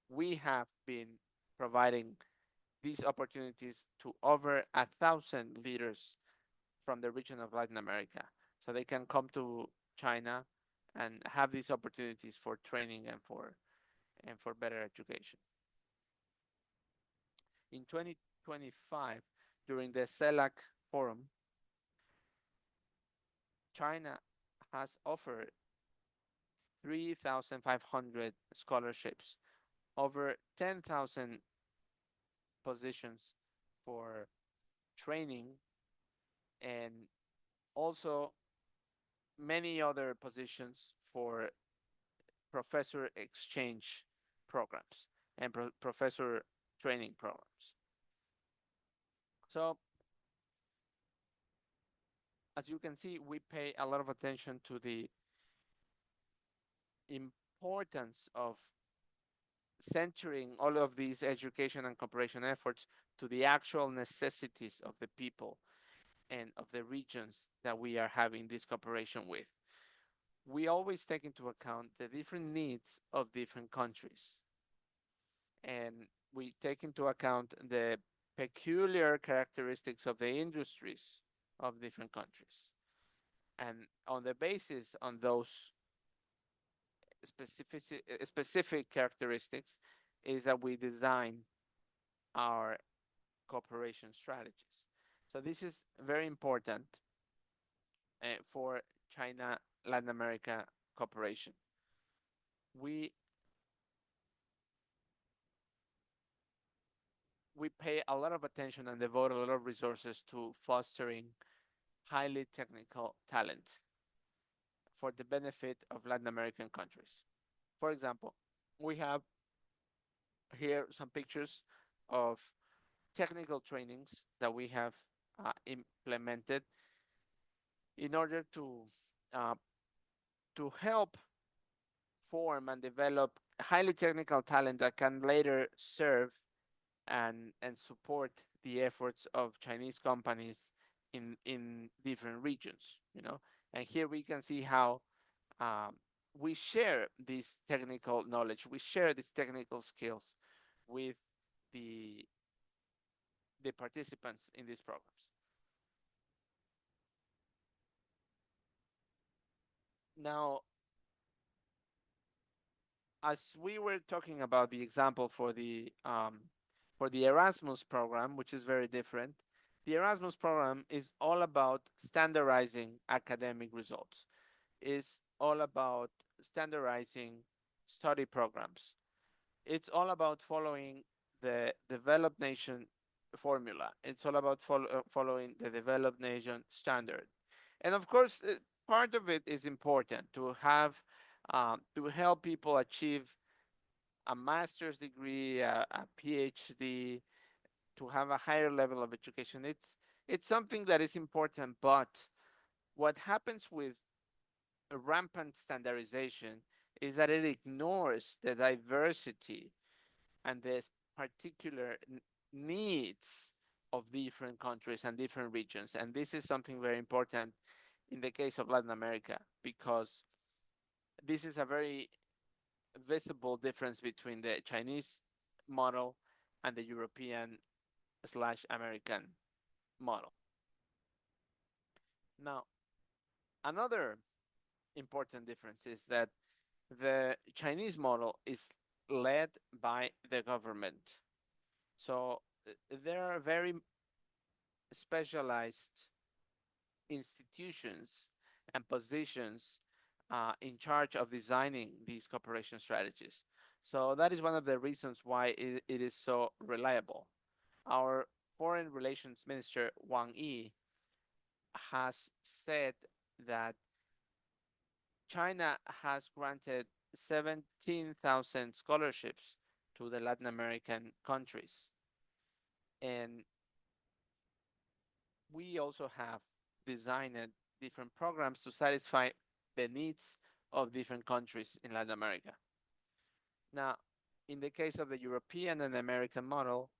we have been providing these opportunities to over 1,000 leaders from the region of Latin America, so they can come to China and have these opportunities for training and for better education. In 2025, during the CELAC forum, China has offered 3,500 scholarships, over 10,000 positions for training, and also many other positions for professor exchange programs and professor training programs. So, as you can see, we pay a lot of attention to the importance of centering all of these education and cooperation efforts to the actual necessities of the people and of the regions that we are having this cooperation with. We always take into account the different needs of different countries, and we take into account the peculiar characteristics of the industries of different countries. And on the basis on those specific characteristics is that we design our cooperation strategies. So this is very important for China Latin America cooperation. We we pay a lot of attention and devote a lot of resources to fostering highly technical talent for the benefit of Latin American countries. For example, we have here some pictures of technical trainings that we have implemented in order uh, to help form and develop highly technical talent that can later serve and support the efforts of Chinese companies in different regions. And here we can see how um, we share this technical knowledge, we share these technical skills with the the participants in these programs. Now, as we were talking about the example for the Erasmus program, which is very different, the Erasmus program is all about standardizing academic results. Is all about standardizing study programs. It's all about following the developed nation formula. It's all about following the developed nation standard. And of course, part of it is important to have to help people achieve a master's degree, a PhD, to have a higher level of education. It's something that is important, but what happens with rampant standardization is that it ignores the diversity and the particular needs of different countries and different regions. And this is something very important in the case of Latin America, because this is a very visible difference between the Chinese model and the European slash American model. Now, another important difference is that the Chinese model is led by the government. So there are very specialized institutions and positions in charge of designing these cooperation strategies. So that is one of the reasons why it is so reliable. Our Foreign Relations Minister Wang Yi has said that China has granted 17,000 scholarships to the Latin American countries. And we also have designed different programs to satisfy the needs of different countries in Latin America. Now, in the case of the European and American model,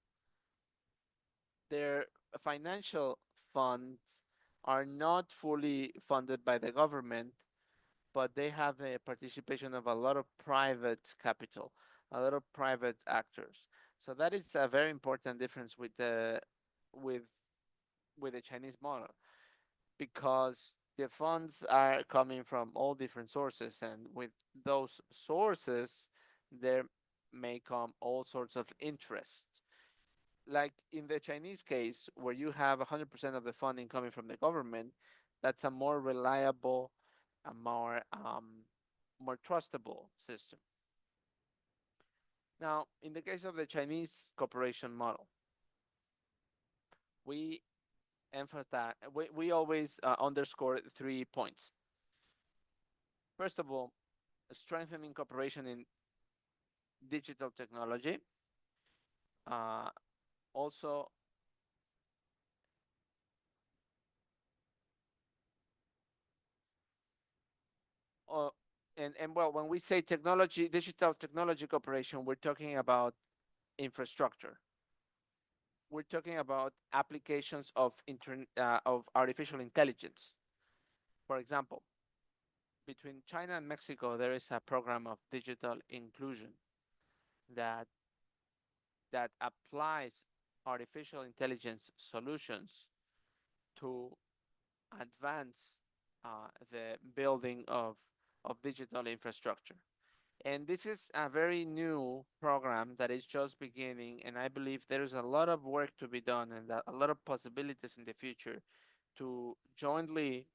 their financial funds are not fully funded by the government, but they have a participation of a lot of private capital, a lot of private actors. So that is a very important difference with with the Chinese model, because the funds are coming from all different sources, and with those sources there may come all sorts of interest. Like in the Chinese case, where you have 100% of the funding coming from the government, that's a more reliable, a more trustable system. Now, in the case of the Chinese cooperation model, we emphasize, we always underscore 3 points. First of all, strengthening cooperation in digital technology. Uh, also, uh, and well, when we say technology, digital technology cooperation, we're talking about infrastructure. We're talking about applications of artificial intelligence. For example, between China and Mexico, there is a program of digital inclusion that that applies artificial intelligence solutions to advance the building of digital infrastructure. And this is a very new program that is just beginning, and I believe there's a lot of work to be done and a lot of possibilities in the future to jointly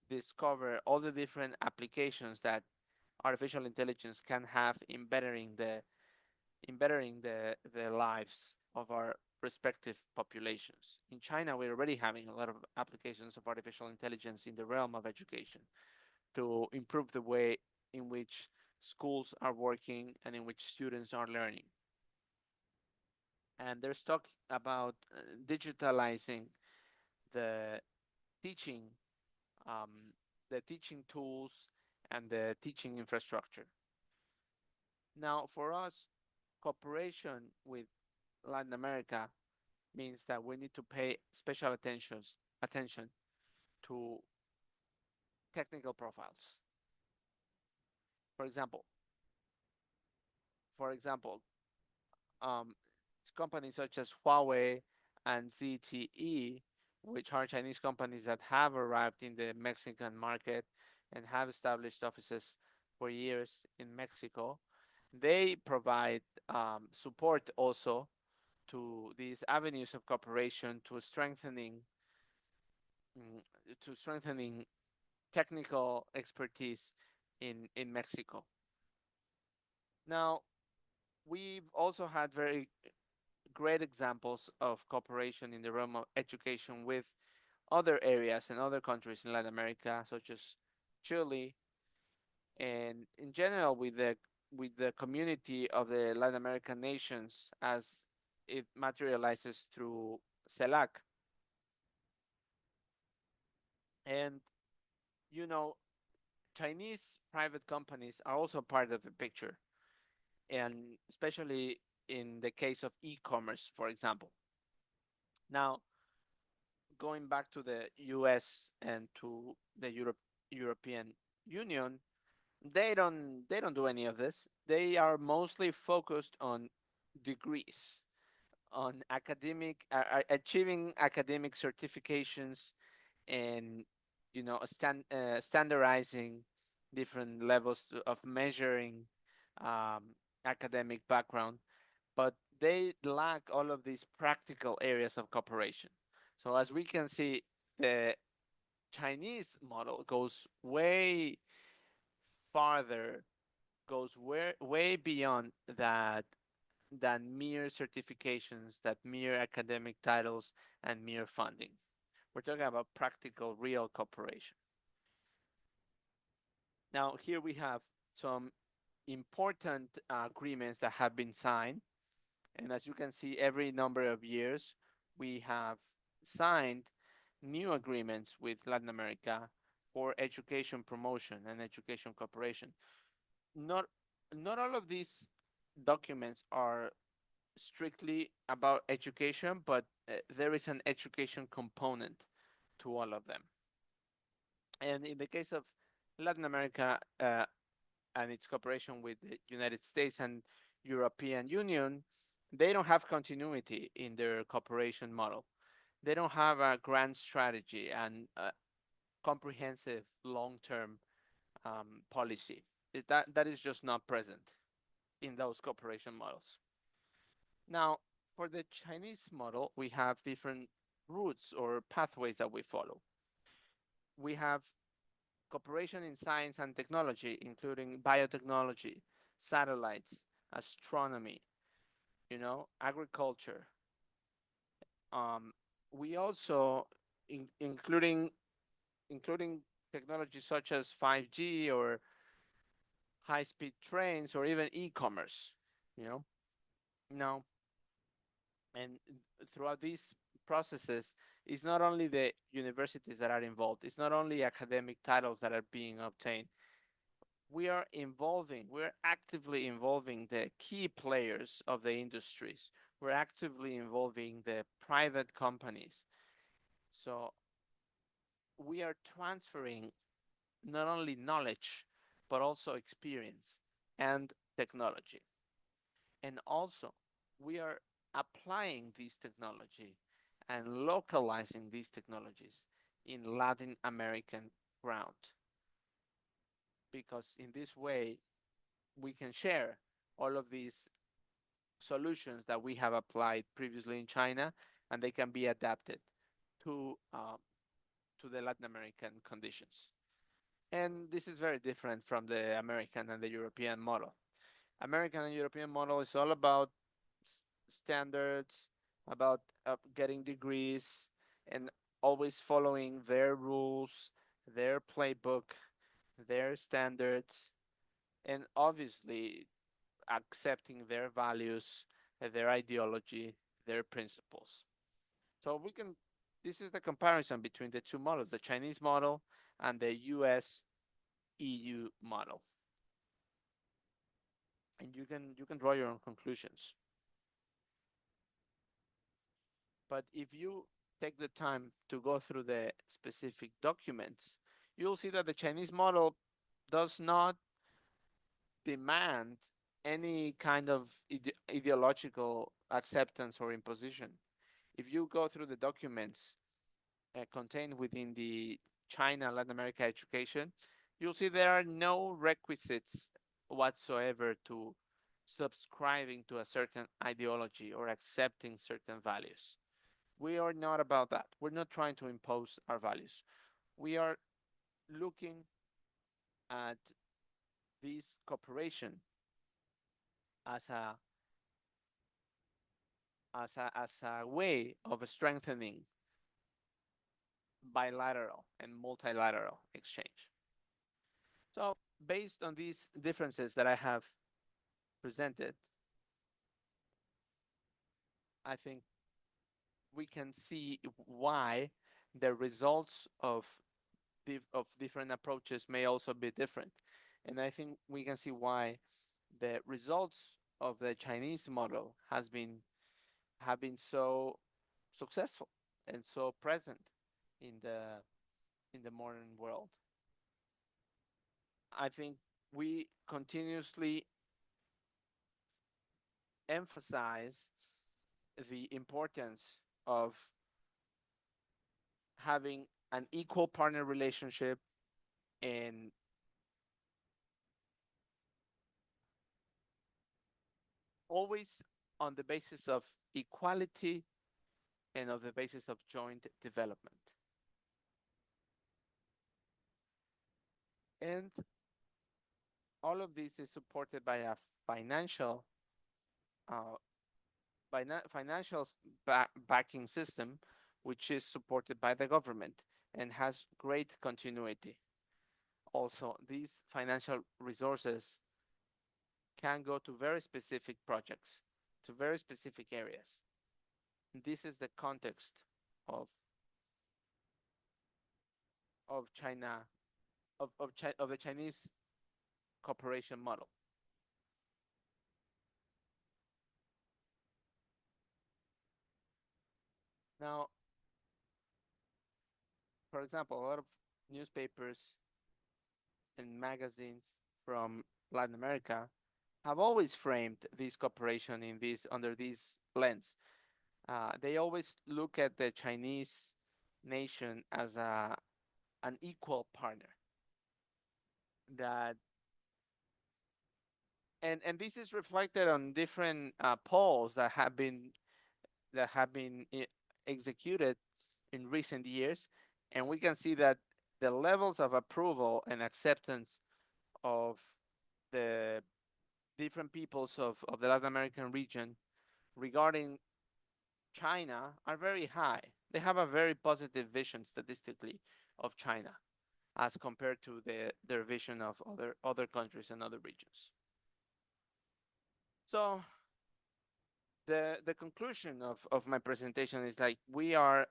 discover all the different applications that artificial intelligence can have in bettering the lives of our respective populations. In China, we're already having a lot of applications of artificial intelligence in the realm of education to improve the way in which schools are working and in which students are learning. And there's talk about digitalizing the teaching, um, the teaching tools, and the teaching infrastructure. Now, for us, cooperation with Latin America means that we need to pay special attention to technical profiles. For example, for example, um, companies such as Huawei and ZTE, which are Chinese companies that have arrived in the Mexican market and have established offices for years in Mexico, they provide support also to these avenues of cooperation mm, to strengthening technical expertise in Mexico. Now, we've also had very great examples of cooperation in the realm of education with other areas and other countries in Latin America, such as Chile, and in general with the community of the Latin American nations as it materializes through CELAC. And you know, Chinese private companies are also part of the picture, and especially in the case of e-commerce, for example. Now, going back to the US and to the European Union, they don't do any of this. They are mostly focused on degrees, on achieving academic certifications, and standardizing different levels of measuring academic background, but they lack all of these practical areas of cooperation. So as we can see, the Chinese model goes way farther, goes way beyond that than mere certifications, that mere academic titles, and mere funding. We're talking about practical, real cooperation. Now, here we have some important agreements that have been signed. And as you can see, every number of years, we have signed new agreements with Latin America for education promotion and education cooperation. Not, not all of these documents are strictly about education, but there is an education component to all of them. And in the case of Latin America and its cooperation with the United States and European Union, they don't have continuity in their cooperation model. They don't have a grand strategy and a comprehensive long-term policy. That is just not present in those cooperation models. Now, for the Chinese model, we have different routes or pathways that we follow. We have cooperation in science and technology, including biotechnology, satellites, astronomy, agriculture. We also, including technologies such as 5G or high-speed trains or even e-commerce. You know, now and throughout these processes, it's not only the universities that are involved. It's not only academic titles that are being obtained. We're actively involving the key players of the industries. We're actively involving the private companies. So we are transferring not only knowledge, but also experience and technology. And also, we are applying this technology and localizing these technologies in Latin American ground. Because in this way, we can share all of these solutions that we have applied previously in China, and they can be adapted to the Latin American conditions. And this is very different from the American and the European model. American and European model is all about standards, about getting degrees, and always following their rules, their playbook, their standards, and obviously accepting their values, their ideology, their principles. So this is the comparison between the two models, the Chinese model and the US EU model. And you can draw your own conclusions. But if you take the time to go through the specific documents, you'll see that the Chinese model does not demand any kind of ideological acceptance or imposition. If you go through the documents contained within the China Latin America education, you'll see there are no requisites whatsoever to subscribing to a certain ideology or accepting certain values. We are not about that. We're not trying to impose our values. We are looking at this cooperation as a way of strengthening bilateral and multilateral exchange. So based on these differences that I have presented, I think we can see why the results of different approaches may also be different. And I think we can see why the results of the Chinese model have been so successful and so present in the modern world. I think we continuously emphasize the importance of having an equal partner relationship and always on the basis of equality and of the basis of joint development. And all of this is supported by a financial uh, financial backing system, which is supported by the government and has great continuity. Also, these financial resources can go to very specific projects, to very specific areas. This is the context of China, of the Chinese cooperation model. Now, for example, a lot of newspapers and magazines from Latin America have always framed this cooperation in this under this lens. They always look at the Chinese nation as an equal partner. That and this is reflected on different polls that have been executed in recent years, and we can see that the levels of approval and acceptance of the different peoples of the Latin American region regarding China are very high. They have a very positive vision statistically of China as compared to their vision of other countries and other regions. So the conclusion of my presentation is like we are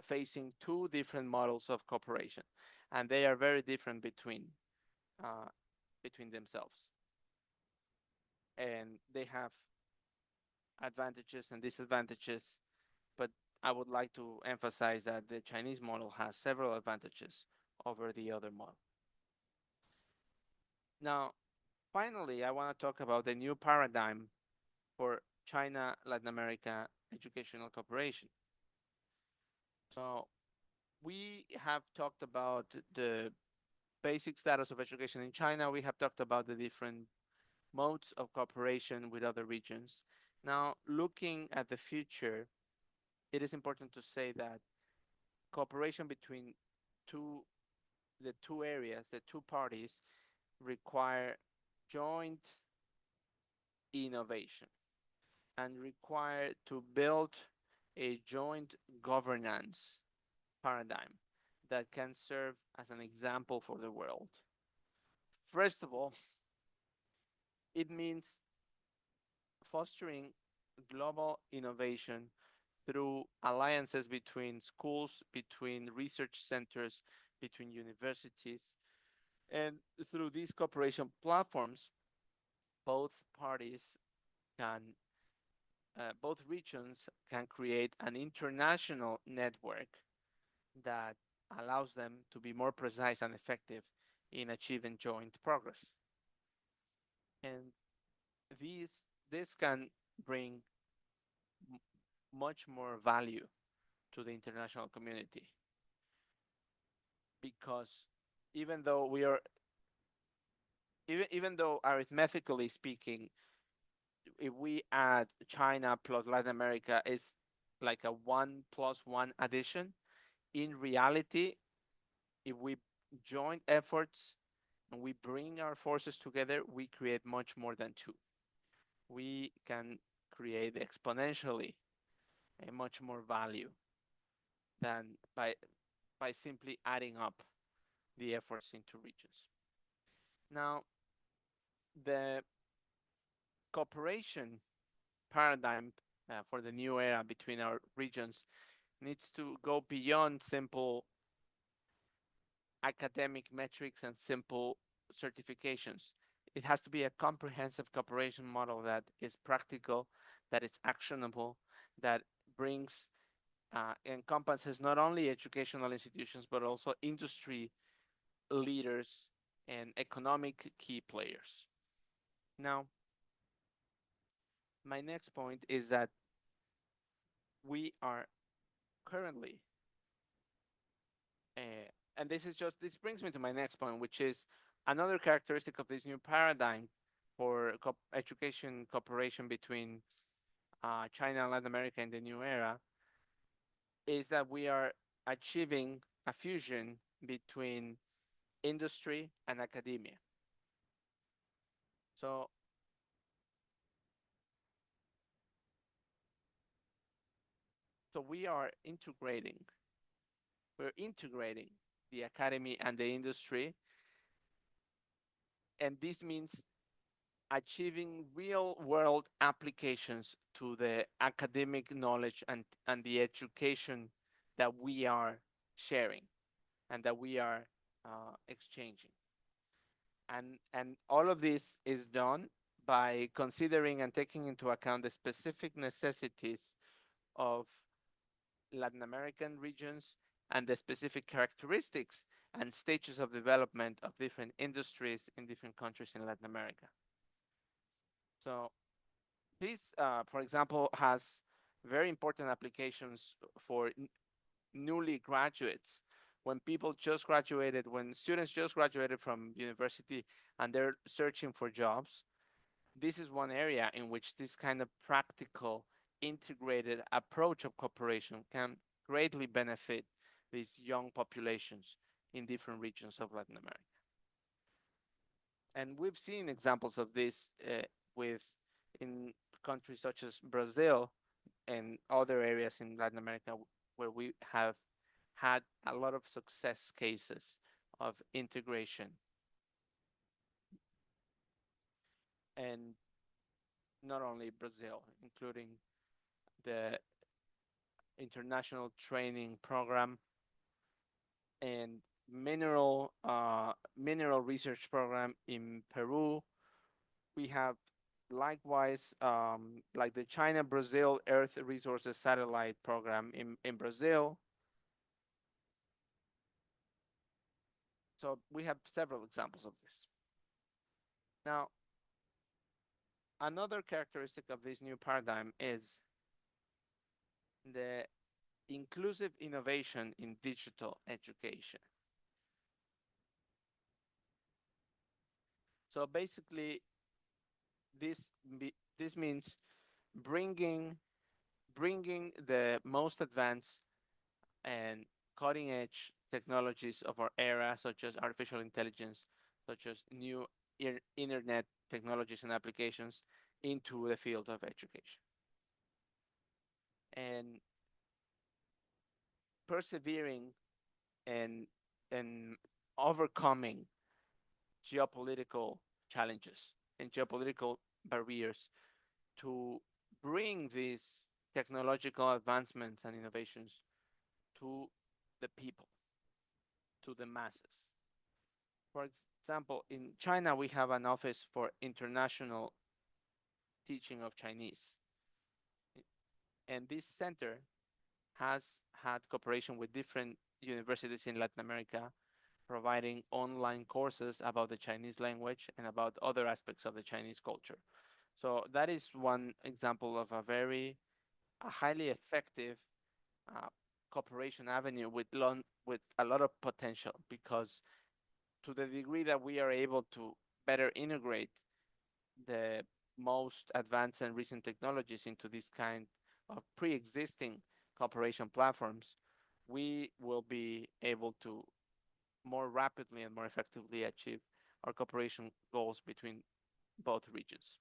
facing two different models of cooperation, and they are very different uh, between themselves, and they have advantages and disadvantages. But I would like to emphasize that the Chinese model has several advantages over the other model. Now, finally, I want to talk about the new paradigm for China Latin America educational cooperation. So we have talked about the basic status of education in China. We have talked about the different modes of cooperation with other regions. Now, looking at the future, it is important to say that cooperation between two the two areas, the two parties, require joint innovation and require to build a joint governance paradigm that can serve as an example for the world. First of all, it means fostering global innovation through alliances between schools, between research centers, between universities, and through these cooperation platforms, both parties can, both regions can create an international network that allows them to be more precise and effective in achieving joint progress. And these this can bring much more value to the international community because even though we are even though arithmetically speaking, if we add China plus Latin America is like a 1+1 addition, in reality, if we join efforts and we bring our forces together, we create much more than two. We can create exponentially a much more value than by simply adding up the efforts into regions. Now, the cooperation paradigm for the new era between our regions needs to go beyond simple academic metrics and simple certifications. It has to be a comprehensive cooperation model that is practical, that is actionable, that brings encompasses not only educational institutions but also industry leaders and economic key players. Now, my next point is that we are currently, and this brings me to my next point, which is another characteristic of this new paradigm for education cooperation between China and Latin America in the new era is that we are achieving a fusion between industry and academia. So, we are integrating the academy and the industry, and this means achieving real world applications to the academic knowledge and the education that we are sharing and that we are exchanging. And all of this is done by considering and taking into account the specific necessities of Latin American regions and the specific characteristics and stages of development of different industries in different countries in Latin America. So this, for example, has very important applications for newly graduates. When people just graduated, when students just graduated from university and they're searching for jobs, this is one area in which this kind of practical, integrated approach of cooperation can greatly benefit these young populations in different regions of Latin America. And we've seen examples of this with in countries such as Brazil and other areas in Latin America where we have had a lot of success cases of integration. And not only Brazil, including the international training program and mineral research program in Peru. We have likewise like the China Brazil Earth Resources Satellite program in Brazil. So we have several examples of this. Now, another characteristic of this new paradigm is the inclusive innovation in digital education. So basically, this this means bringing the most advanced and cutting edge technologies of our era, such as artificial intelligence, such as new internet technologies and applications, into the field of education. And persevering and and overcoming geopolitical challenges and geopolitical barriers to bring these technological advancements and innovations to the people, to the masses. For example, in China, we have an office for international teaching of Chinese. And this center has had cooperation with different universities in Latin America, providing online courses about the Chinese language and about other aspects of the Chinese culture. So that is one example of a highly effective uh, cooperation avenue with a lot of potential, because to the degree that we are able to better integrate the most advanced and recent technologies into this kind of pre-existing cooperation platforms, we will be able to more rapidly and more effectively achieve our cooperation goals between both regions.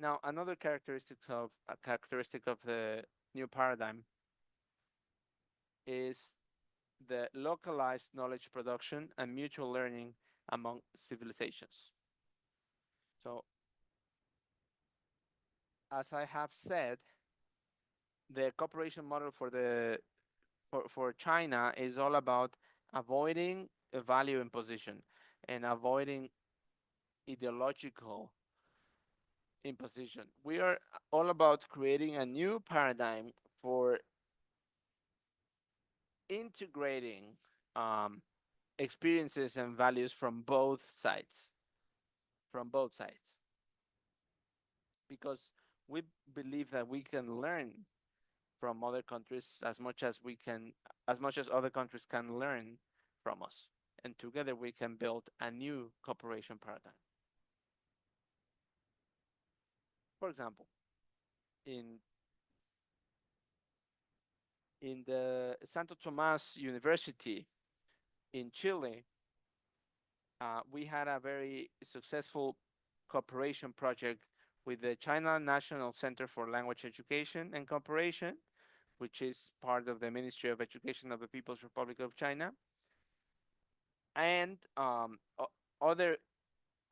Now, another characteristic of the new paradigm is the localized knowledge production and mutual learning among civilizations. So, as I have said, the cooperation model for China is all about avoiding a value imposition and avoiding ideological imposition. We are all about creating a new paradigm for integrating um, experiences and values from both sides, because we believe that we can learn from other countries as much as other countries can learn from us, and together we can build a new cooperation paradigm. For example, in In the Santo Tomas University in Chile, we had a very successful cooperation project with the China National Center for Language Education and Cooperation, which is part of the Ministry of Education of the People's Republic of China, and other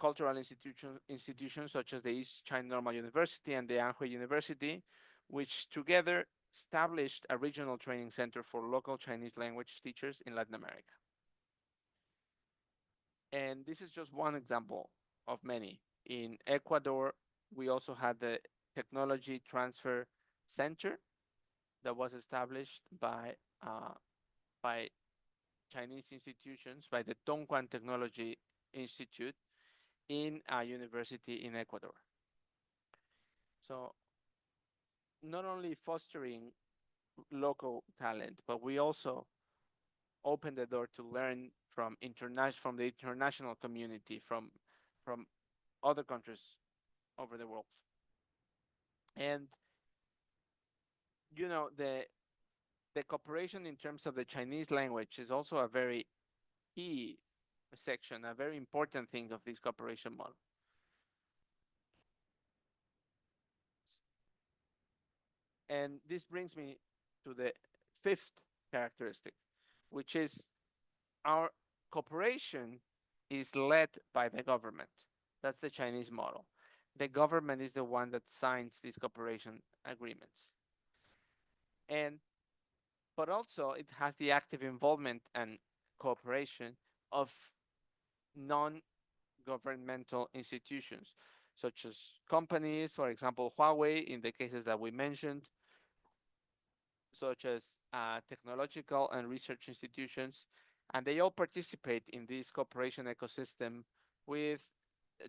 cultural institutions such as the East China Normal University and the Anhui University, which together established a regional training center for local Chinese language teachers in Latin America. And this is just one example of many. In Ecuador, we also had the Technology Transfer Center that was established by Chinese institutions, by the Dongguan Technology Institute in a university in Ecuador. So not only fostering local talent, but we also open the door to learn from the international community, from other countries over the world. And you know, the cooperation in terms of the Chinese language is also a very key section, a very important thing of this cooperation model. And this brings me to the fifth characteristic, which is our cooperation is led by the government. That's the Chinese model. The government is the one that signs these cooperation agreements. And but also it has the active involvement and cooperation of non-governmental institutions, such as companies, for example, Huawei, in the cases that we mentioned, such as technological and research institutions, and they all participate in this cooperation ecosystem with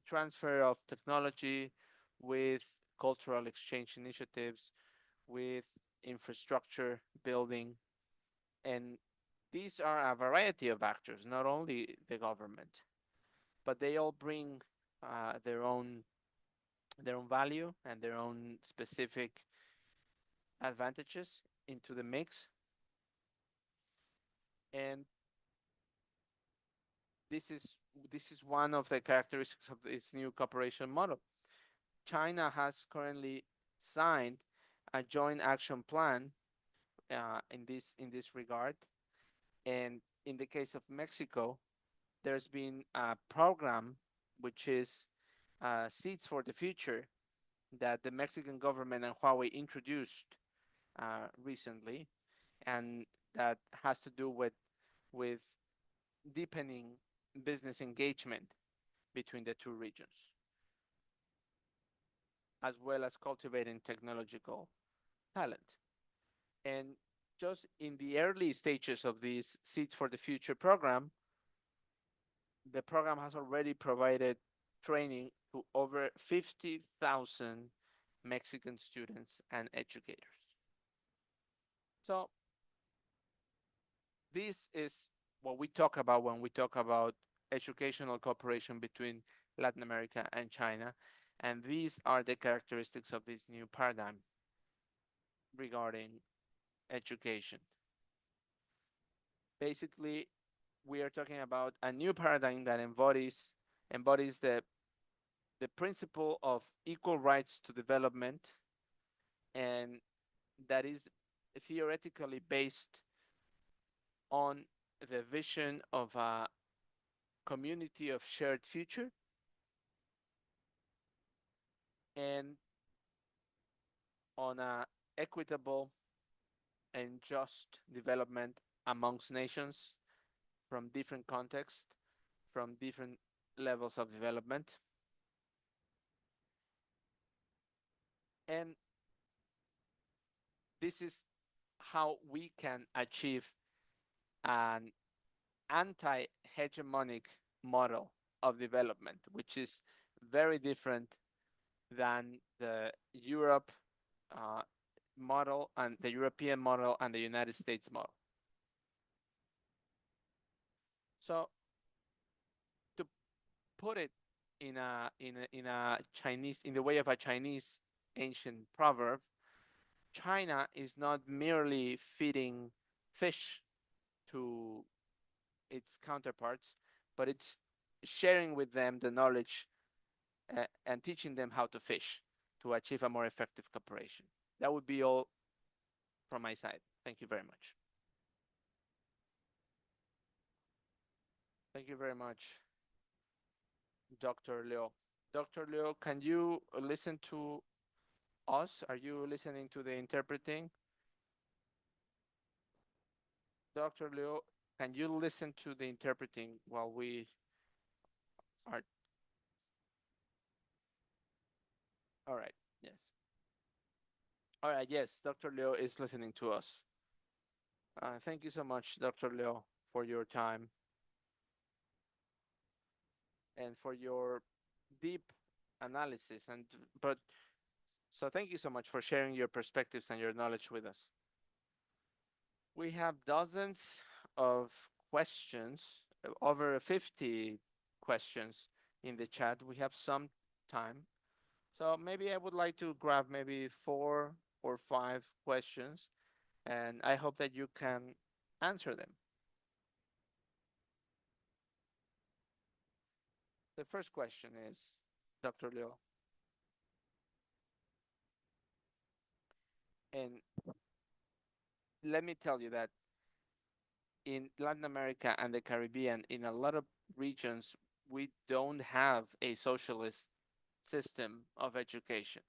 transfer of technology, with cultural exchange initiatives, with infrastructure building, and these are a variety of actors, not only the government, but they all bring their own value and their own specific advantages into the mix. And this is this is one of the characteristics of this new cooperation model. China has currently signed a joint action plan in this regard, and in the case of Mexico, there's been a program which is Seeds for the Future that the Mexican government and Huawei introduced recently, and that has to do with deepening business engagement between the two regions, as well as cultivating technological talent. And just in the early stages of this Seeds for the Future program, the program has already provided training to over 50,000 Mexican students and educators. So this is what we talk about when we talk about educational cooperation between Latin America and China. And these are the characteristics of this new paradigm regarding education. Basically, we are talking about a new paradigm that embodies the principle of equal rights to development, and that is theoretically based on the vision of a community of shared future and on a equitable and just development amongst nations from different contexts, from different levels of development. And this is how we can achieve an anti-hegemonic model of development, which is very different than the Europe model and the European model and the United States model. So to put it in a Chinese, in the way of a Chinese ancient proverb, China is not merely feeding fish to its counterparts, but it's sharing with them the knowledge and teaching them how to fish to achieve a more effective cooperation. That would be all from my side. Thank you very much. Thank you very much, Dr. Liu. Dr. Liu, can you listen to us? Are you listening to the interpreting? Dr. Liu, can you listen to the interpreting while we are? All right. Yes. All right. Yes. Dr. Liu is listening to us. Thank you so much, Dr. Liu, for your time and for your deep analysis. So thank you so much for sharing your perspectives and your knowledge with us. We have dozens of questions, over 50 questions in the chat. We have some time. So maybe I would like to grab maybe 4 or 5 questions, and I hope that you can answer them. The first question is, Dr. Liu, and let me tell you that in Latin America and the Caribbean, in a lot of regions, we don't have a socialist system of education.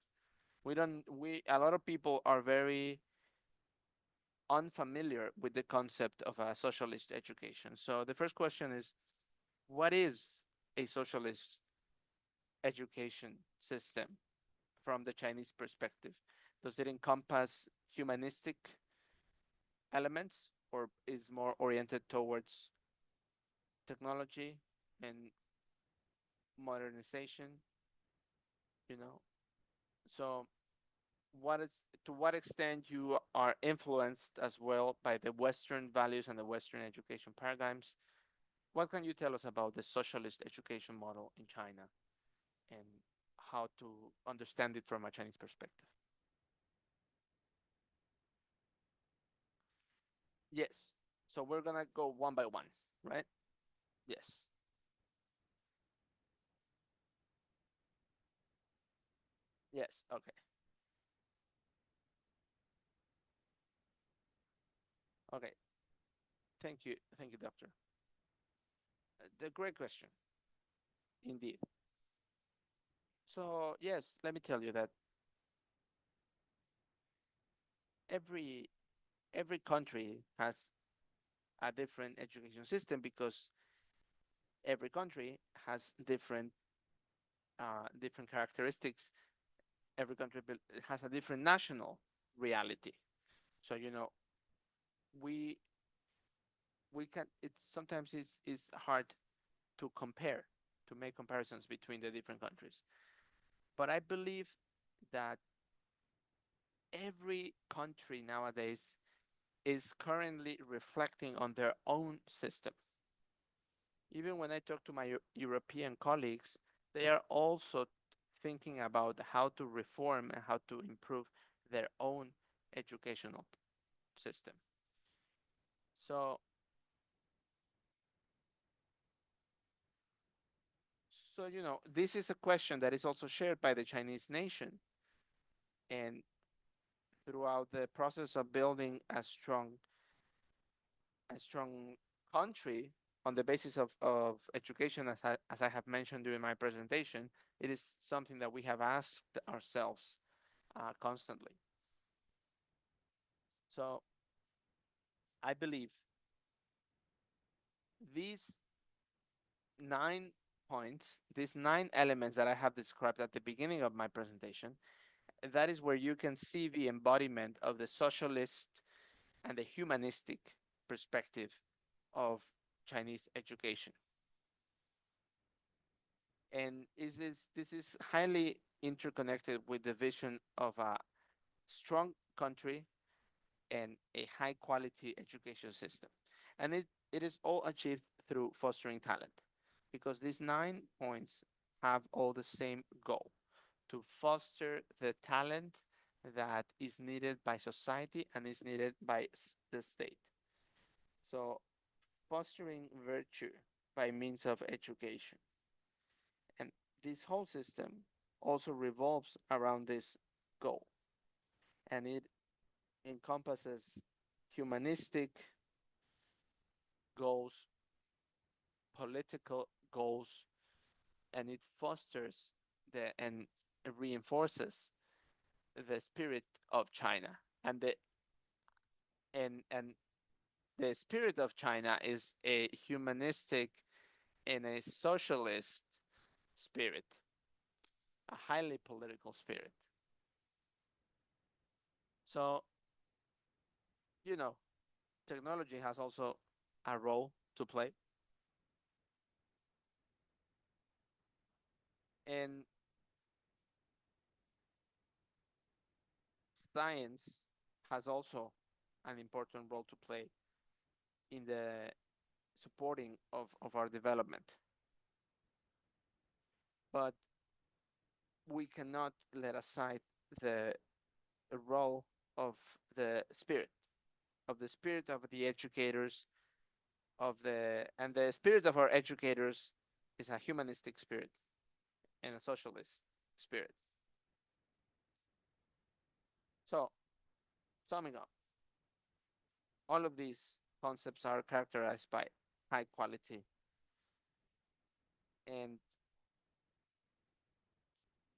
A lot of people are very unfamiliar with the concept of a socialist education. So the first question is, what is a socialist education system from the Chinese perspective? Does it encompass humanistic elements or is more oriented towards technology and modernization? You know, so what is to what extent you are influenced as well by the Western values and the Western education paradigms? What can you tell us about the socialist education model in China and how to understand it from a Chinese perspective? Yes. So we're gonna go one by one, right? Yes. Yes. Okay. Okay. Thank you. Thank you, doctor. The great question, indeed. So yes, let me tell you that every every country has a different education system because every country has different characteristics. Every country has a different national reality. So we we can. It's sometimes is hard to compare, to make comparisons between the different countries. But I believe that every country nowadays is currently reflecting on their own system. Even when I talk to my European colleagues, they are also thinking about how to reform and how to improve their own educational system. So, this is a question that is also shared by the Chinese nation. And throughout the process of building a strong country on the basis of education, as I have mentioned during my presentation, it is something that we have asked ourselves constantly. So I believe these 9 points, these 9 elements that I have described at the beginning of my presentation, that is where you can see the embodiment of the socialist and the humanistic perspective of Chinese education. And this is highly interconnected with the vision of a strong country and a high quality education system. And it is all achieved through fostering talent because these 9 points have all the same goal: to foster the talent that is needed by society and is needed by the state. So, fostering virtue by means of education. And this whole system also revolves around this goal. And it encompasses humanistic goals, political goals, and it fosters and reinforces the spirit of China. And the spirit of China is a humanistic and a socialist spirit, a highly political spirit. So, you know, technology has also a role to play. And science has also an important role to play in the supporting of our development. But we cannot let aside the role of the spirit, of the spirit of the educators, and the spirit of our educators is a humanistic spirit and a socialist spirit. So, summing up, all of these concepts are characterized by high quality, and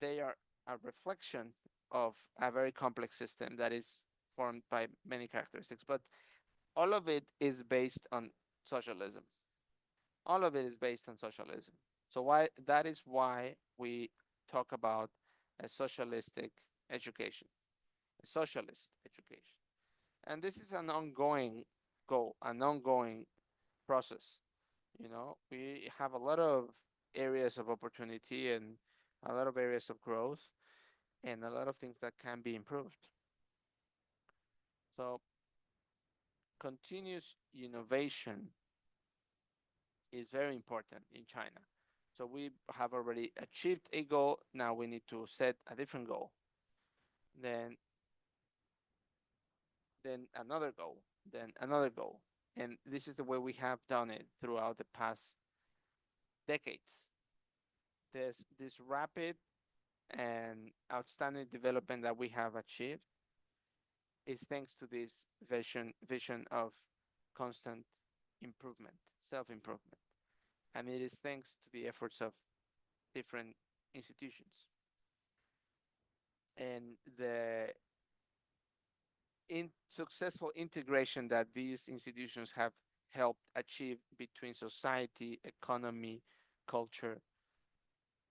they are a reflection of a very complex system that is formed by many characteristics. But all of it is based on socialism. All of it is based on socialism. So why that is why we talk about a socialistic education, a socialist education. And this is an ongoing goal, an ongoing process. You know, we have a lot of areas of opportunity and a lot of areas of growth and a lot of things that can be improved. So continuous innovation is very important in China. So we have already achieved a goal. Now we need to set a different goal. Then another goal, then another goal. And this is the way we have done it throughout the past decades. This rapid and outstanding development that we have achieved is thanks to this vision of constant improvement, self-improvement. And it is thanks to the efforts of different institutions and the successful integration that these institutions have helped achieve between society, economy, culture,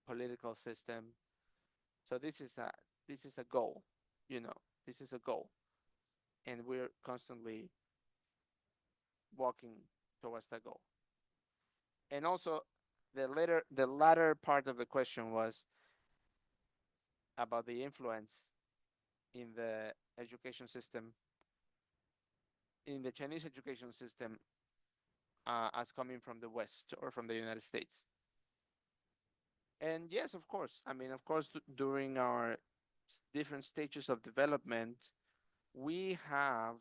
political system. So this is a goal, you know, this is a goal, and we're constantly walking towards that goal. And also, the latter part of the question was about the influence in the education system, in the Chinese education system, as coming from the West or from the United States. And yes, of course. I mean, of course, during our different stages of development, we have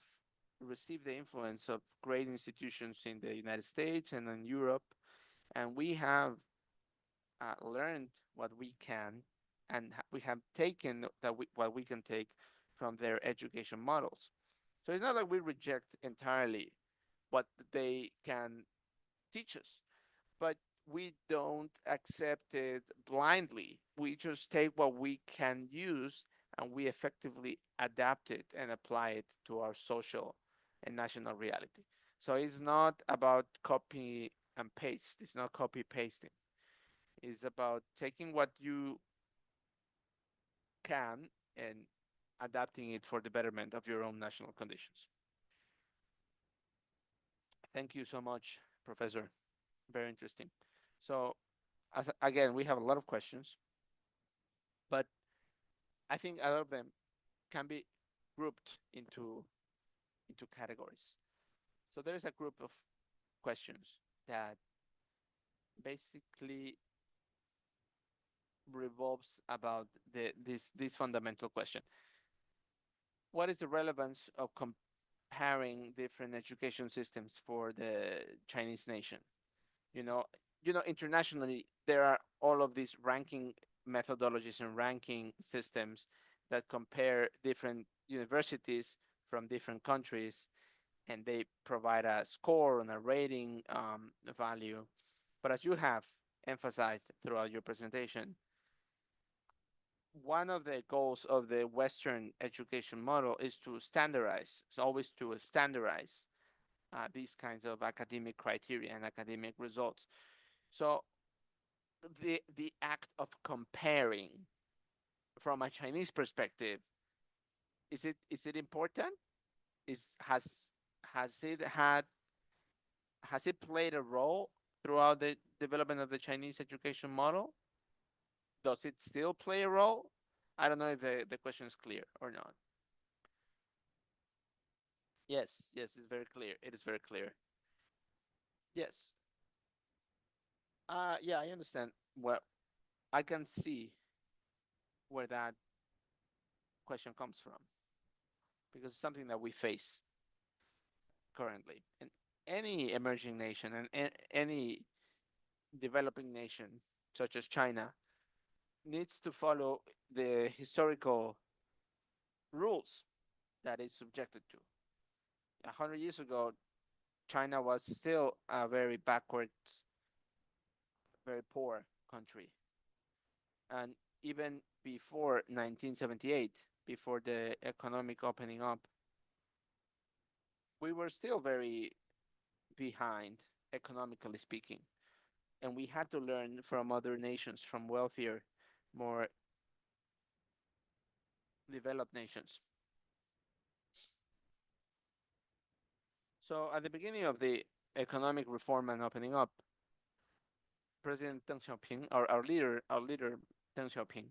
received the influence of great institutions in the United States and in Europe, and we have learned what we can, and we have taken what we can take from their education models. So it's not like we reject entirely what they can teach us, but we don't accept it blindly. We just take what we can use and we effectively adapt it and apply it to our social and national reality. So it's not about copy and paste. It's not copy pasting. It's about taking what you can and adapting it for the betterment of your own national conditions. Thank you so much, Professor. Very interesting. So, again, we have a lot of questions, but I think a lot of them can be grouped into categories. So there is a group of questions that basically revolves about this fundamental question. what is the relevance of comparing different education systems for the Chinese nation? You know, internationally there are all of these ranking methodologies and ranking systems that compare different universities from different countries, and they provide a score and a rating value. But as you have emphasized throughout your presentation, one of the goals of the Western education model is to standardize. It's always to standardize these kinds of academic criteria and academic results. So the act of comparing from a Chinese perspective, is it important? Is has it had has it played a role throughout the development of the Chinese education model? Does it still play a role? I don't know if the question is clear or not. Yes, yes, it's very clear. It is very clear. Yes. Yeah, I understand. Well, I can see where that question comes from because it's something that we face currently. And any emerging nation and any developing nation, such as China, needs to follow the historical rules that it's subjected to. 100 years ago, China was still a very backwards, very poor country. And even before 1978, before the economic opening up, we were still very behind, economically speaking. And we had to learn from other nations, from wealthier, more developed nations. So at the beginning of the economic reform and opening up, President Deng Xiaoping, our leader Deng Xiaoping,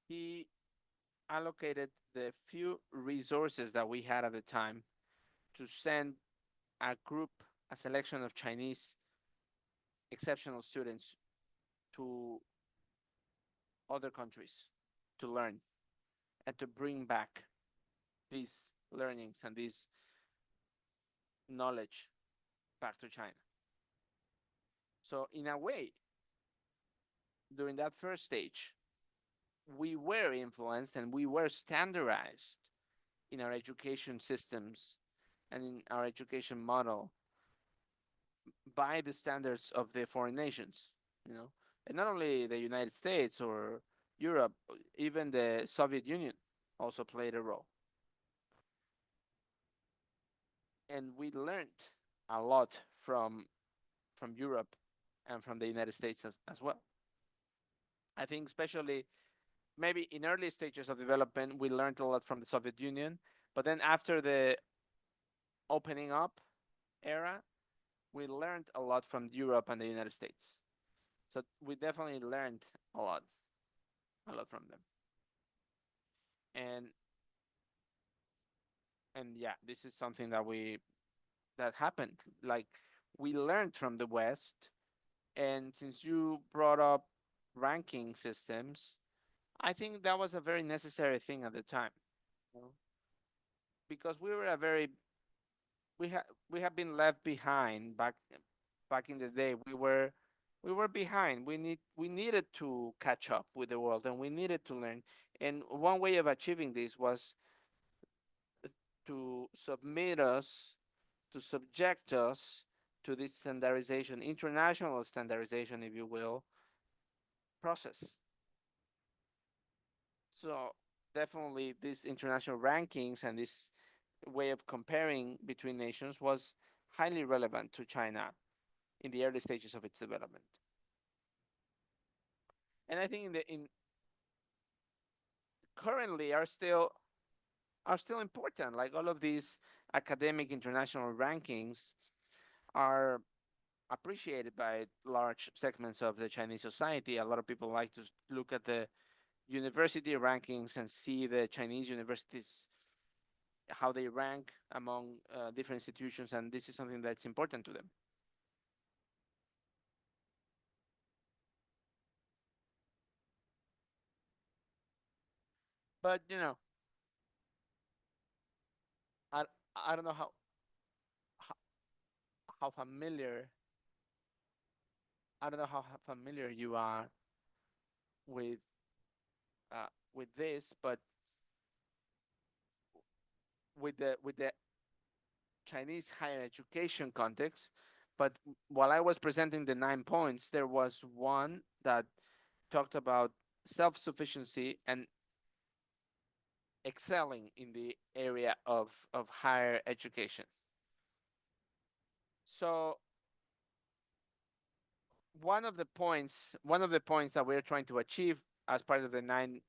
he allocated the few resources that we had at the time to send a group, a selection of Chinese exceptional students to other countries to learn and to bring back these learnings and this knowledge back to China. So in a way, during that first stage, we were influenced and we were standardized in our education systems and in our education model by the standards of the foreign nations, and not only the United States or Europe, even the Soviet Union also played a role. And we learned a lot from Europe and from the United States as well. I think especially maybe in early stages of development, we learned a lot from the Soviet Union, but then after the opening up era, we learned a lot from Europe and the United States. So we definitely learned a lot from them. And yeah, this is something that happened. Like we learned from the West, and since you brought up ranking systems, I think that was a very necessary thing at the time, you know, because we have been left behind back in the day. We were behind. We needed to catch up with the world, and we needed to learn. And one way of achieving this was to subject us to this standardization, international standardization, if you will, process. So definitely these international rankings and this way of comparing between nations was highly relevant to China in the early stages of its development. And I think in currently are still important. Like all of these academic international rankings are appreciated by large segments of the Chinese society. A lot of people like to look at the university rankings and see the Chinese universities, how they rank among different institutions, and this is something that's important to them. But I I don't know how, how familiar I don't know how familiar you are with with this, but with the Chinese higher education context. But while I was presenting the 9 points, there was one that talked about self-sufficiency and excelling in the area of higher education. So one of the points that we're trying to achieve as part of the 9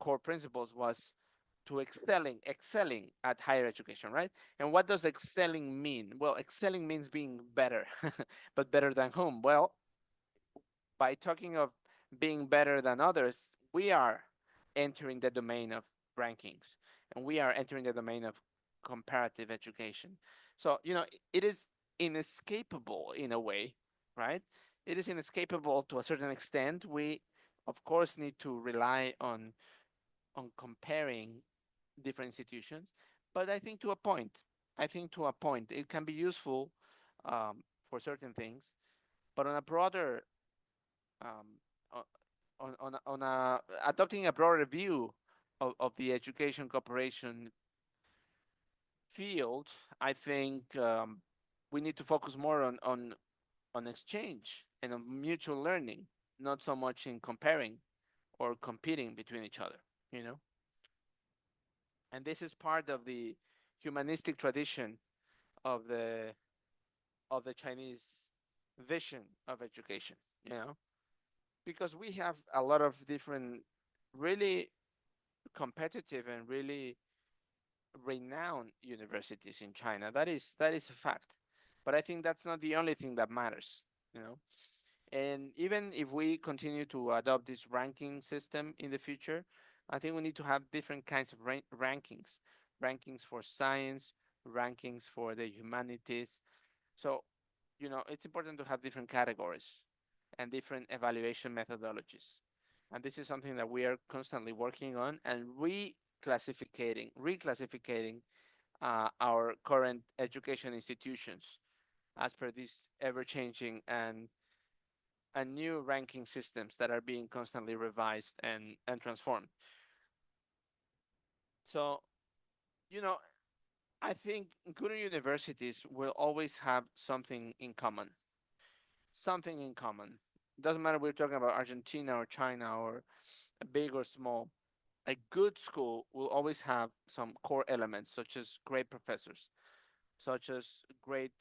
core principles was to excelling at higher education, right? And what does excelling mean? Well, excelling means being better, but better than whom? Well, by talking of being better than others, we are entering the domain of rankings, and we are entering the domain of comparative education. So, it is inescapable in a way, right? It is inescapable to a certain extent. We, of course, need to rely on comparing different institutions, but I think to a point. I think to a point it can be useful for certain things, but on a broader um, on a adopting a broader view of the education cooperation field, I think we need to focus more on exchange and on mutual learning, not so much in comparing or competing between each other. You know, and this is part of the humanistic tradition of the Chinese vision of education. You know, because we have a lot of different, really competitive and really renowned universities in China. That is a fact. But I think that's not the only thing that matters, you know. And even if we continue to adopt this ranking system in the future, I think we need to have different kinds of rankings. Rankings for science, rankings for the humanities. So, it's important to have different categories and different evaluation methodologies. And this is something that we are constantly working on and reclassifying our current education institutions as per these ever-changing and new ranking systems that are being constantly revised and transformed. So, you know, I think good universities will always have something in common. Something in common. Doesn't matter if we're talking about Argentina or China or big or small. A good school will always have some core elements, such as great professors, such as great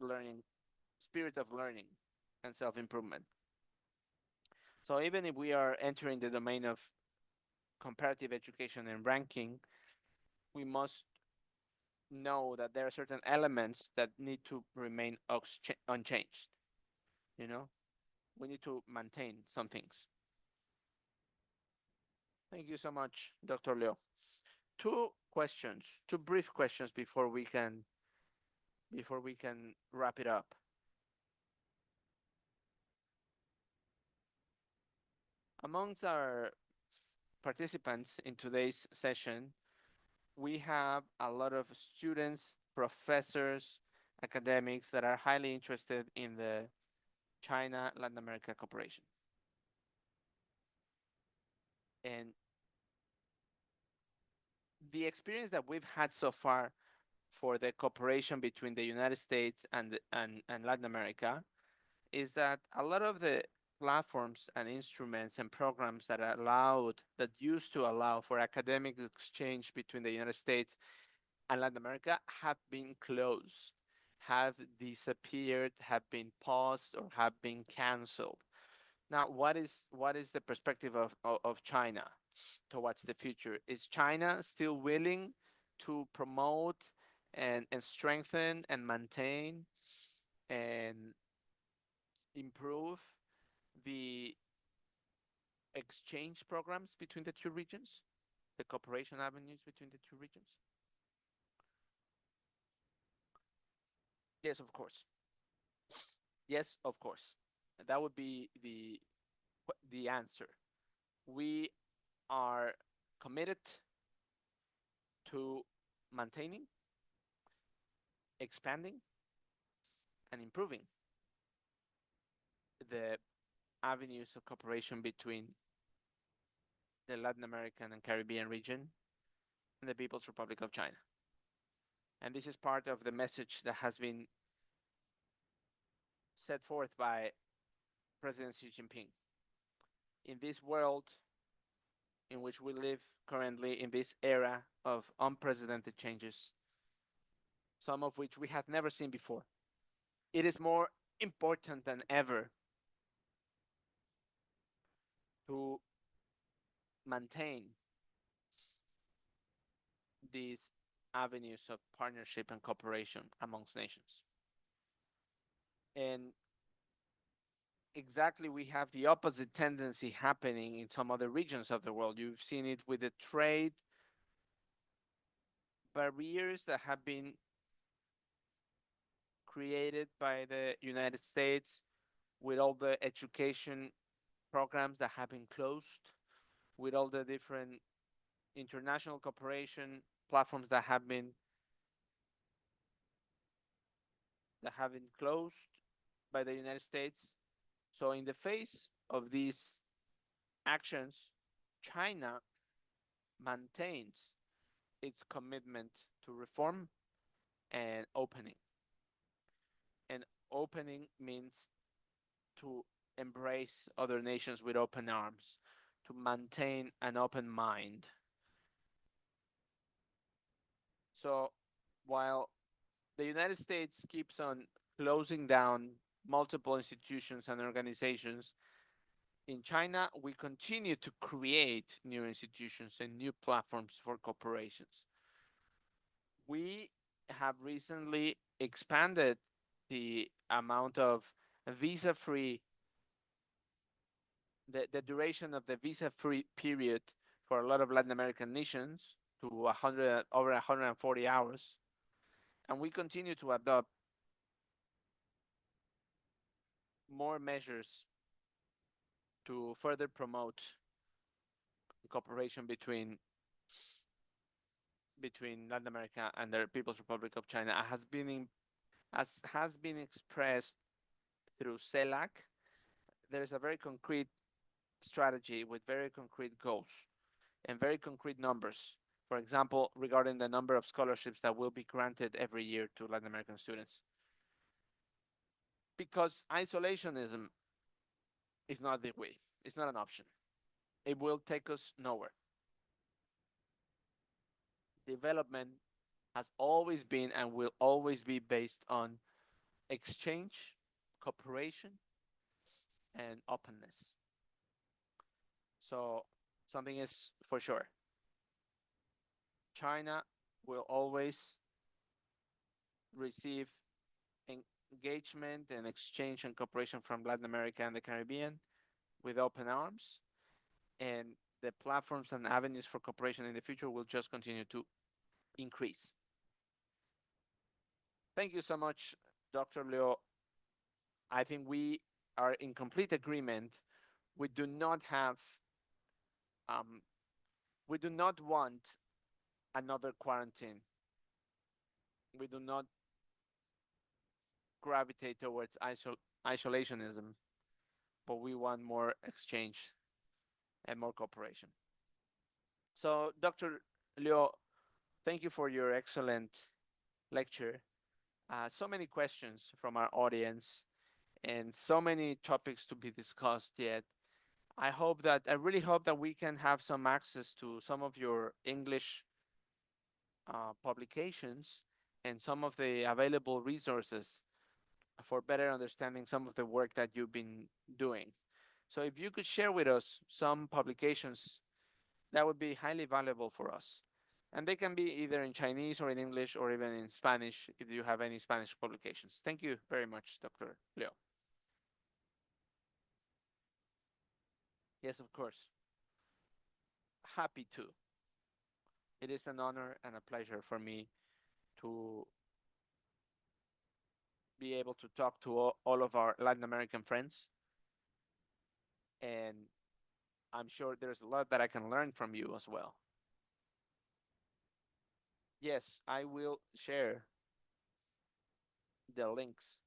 learning, spirit of learning, and self improvement. So even if we are entering the domain of comparative education and ranking, we must know that there are certain elements that need to remain unchanged. You know, we need to maintain some things. Thank you so much, Dr. Leo. Two brief questions before we can wrap it up. Amongst our participants in today's session, we have a lot of students, professors, academics that are highly interested in the China Latin America cooperation. And the experience that we've had so far for the cooperation between the United States and Latin America is that a lot of the platforms and instruments and programs that used to allow for academic exchange between the United States and Latin America have been closed, have disappeared, have been paused, or have been canceled. Now, what is the perspective of China towards the future? Is China still willing to promote and strengthen and maintain and improve the exchange programs between the two regions, the cooperation avenues between the two regions? Yes, of course. Yes, of course. That would be the answer. We are. committed to maintaining, expanding, and improving the avenues of cooperation between the Latin American and Caribbean region and the People's Republic of China. And this is part of the message that has been set forth by President Xi Jinping. In this world in which we live currently, in this era of unprecedented changes, some of which we have never seen before, it is more important than ever to maintain these avenues of partnership and cooperation amongst nations. And exactly, we have the opposite tendency happening in some other regions of the world. You've seen it with the trade barriers that have been created by the United States, with all the education programs that have been closed, with all the different international cooperation platforms that have been closed by the United States. So in the face of these actions, China maintains its commitment to reform and opening. And opening means to embrace other nations with open arms, to maintain an open mind. So while the United States keeps on closing down multiple institutions and organizations, in China, we continue to create new institutions and new platforms for corporations. We have recently expanded the amount of visa-free, the duration of the visa-free period for a lot of Latin American nations to over 140 hours, and we continue to adopt more measures to further promote cooperation between Latin America and the People's Republic of China, as has been expressed through CELAC. There is a very concrete strategy with very concrete goals and very concrete numbers. For example, regarding the number of scholarships that will be granted every year to Latin American students. Because isolationism is not the way, it's not an option. It will take us nowhere. Development has always been and will always be based on exchange, cooperation, and openness. So something is for sure. China will always receive engagement and exchange and cooperation from Latin America and the Caribbean with open arms, and the platforms and avenues for cooperation in the future will just continue to increase. Thank you so much, Dr. Liu. I think we are in complete agreement. We do not have, um, we do not want another quarantine. We do not gravitate towards isolationism, but we want more exchange and more cooperation. So, Dr. Liu, thank you for your excellent lecture. So many questions from our audience and so many topics to be discussed yet. I really hope that we can have some access to some of your English publications and some of the available resources for better understanding some of the work that you've been doing. So if you could share with us some publications, that would be highly valuable for us. And they can be either in Chinese or in English or even in Spanish if you have any Spanish publications. Thank you very much, Dr. Liu. Yes, of course. Happy to. It is an honor and a pleasure for me to be able to talk to all of our Latin American friends. And I'm sure there's a lot that I can learn from you as well. Yes, I will share the links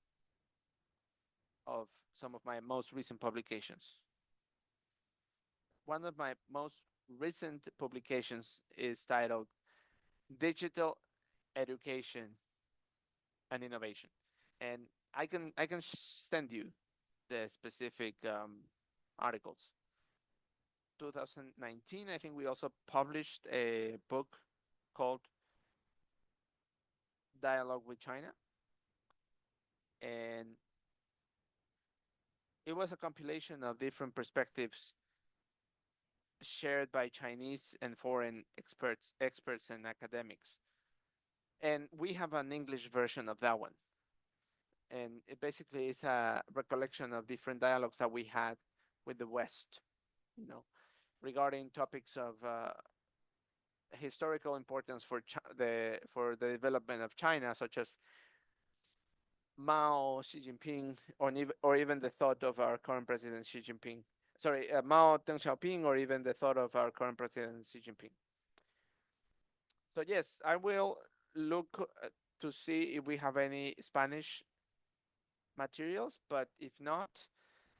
of some of my most recent publications. One of my most recent publications is titled Digital Education and Innovation. And I can send you the specific articles. 2019, I think we also published a book called Dialogue with China, and it was a compilation of different perspectives shared by Chinese and foreign experts and academics. And we have an English version of that one. And it basically is a recollection of different dialogues that we had with the West, you know, regarding topics of historical importance for the development of China, such as Mao, Xi Jinping, or even the thought of our current president Xi Jinping. Sorry, Mao, Deng Xiaoping, or even the thought of our current president Xi Jinping. So yes, I will look to see if we have any Spanish materials, but if not,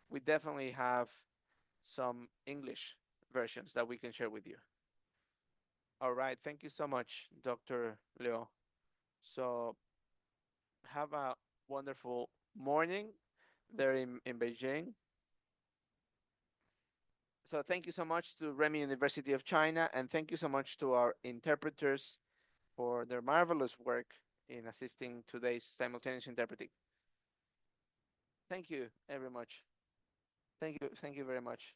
we definitely have some English versions that we can share with you. All right, thank you so much, Dr. Leo. So have a wonderful morning there in Beijing. So thank you so much to Renmin University of China, and thank you so much to our interpreters for their marvelous work in assisting today's simultaneous interpreting. Thank you very much. Thank you very much.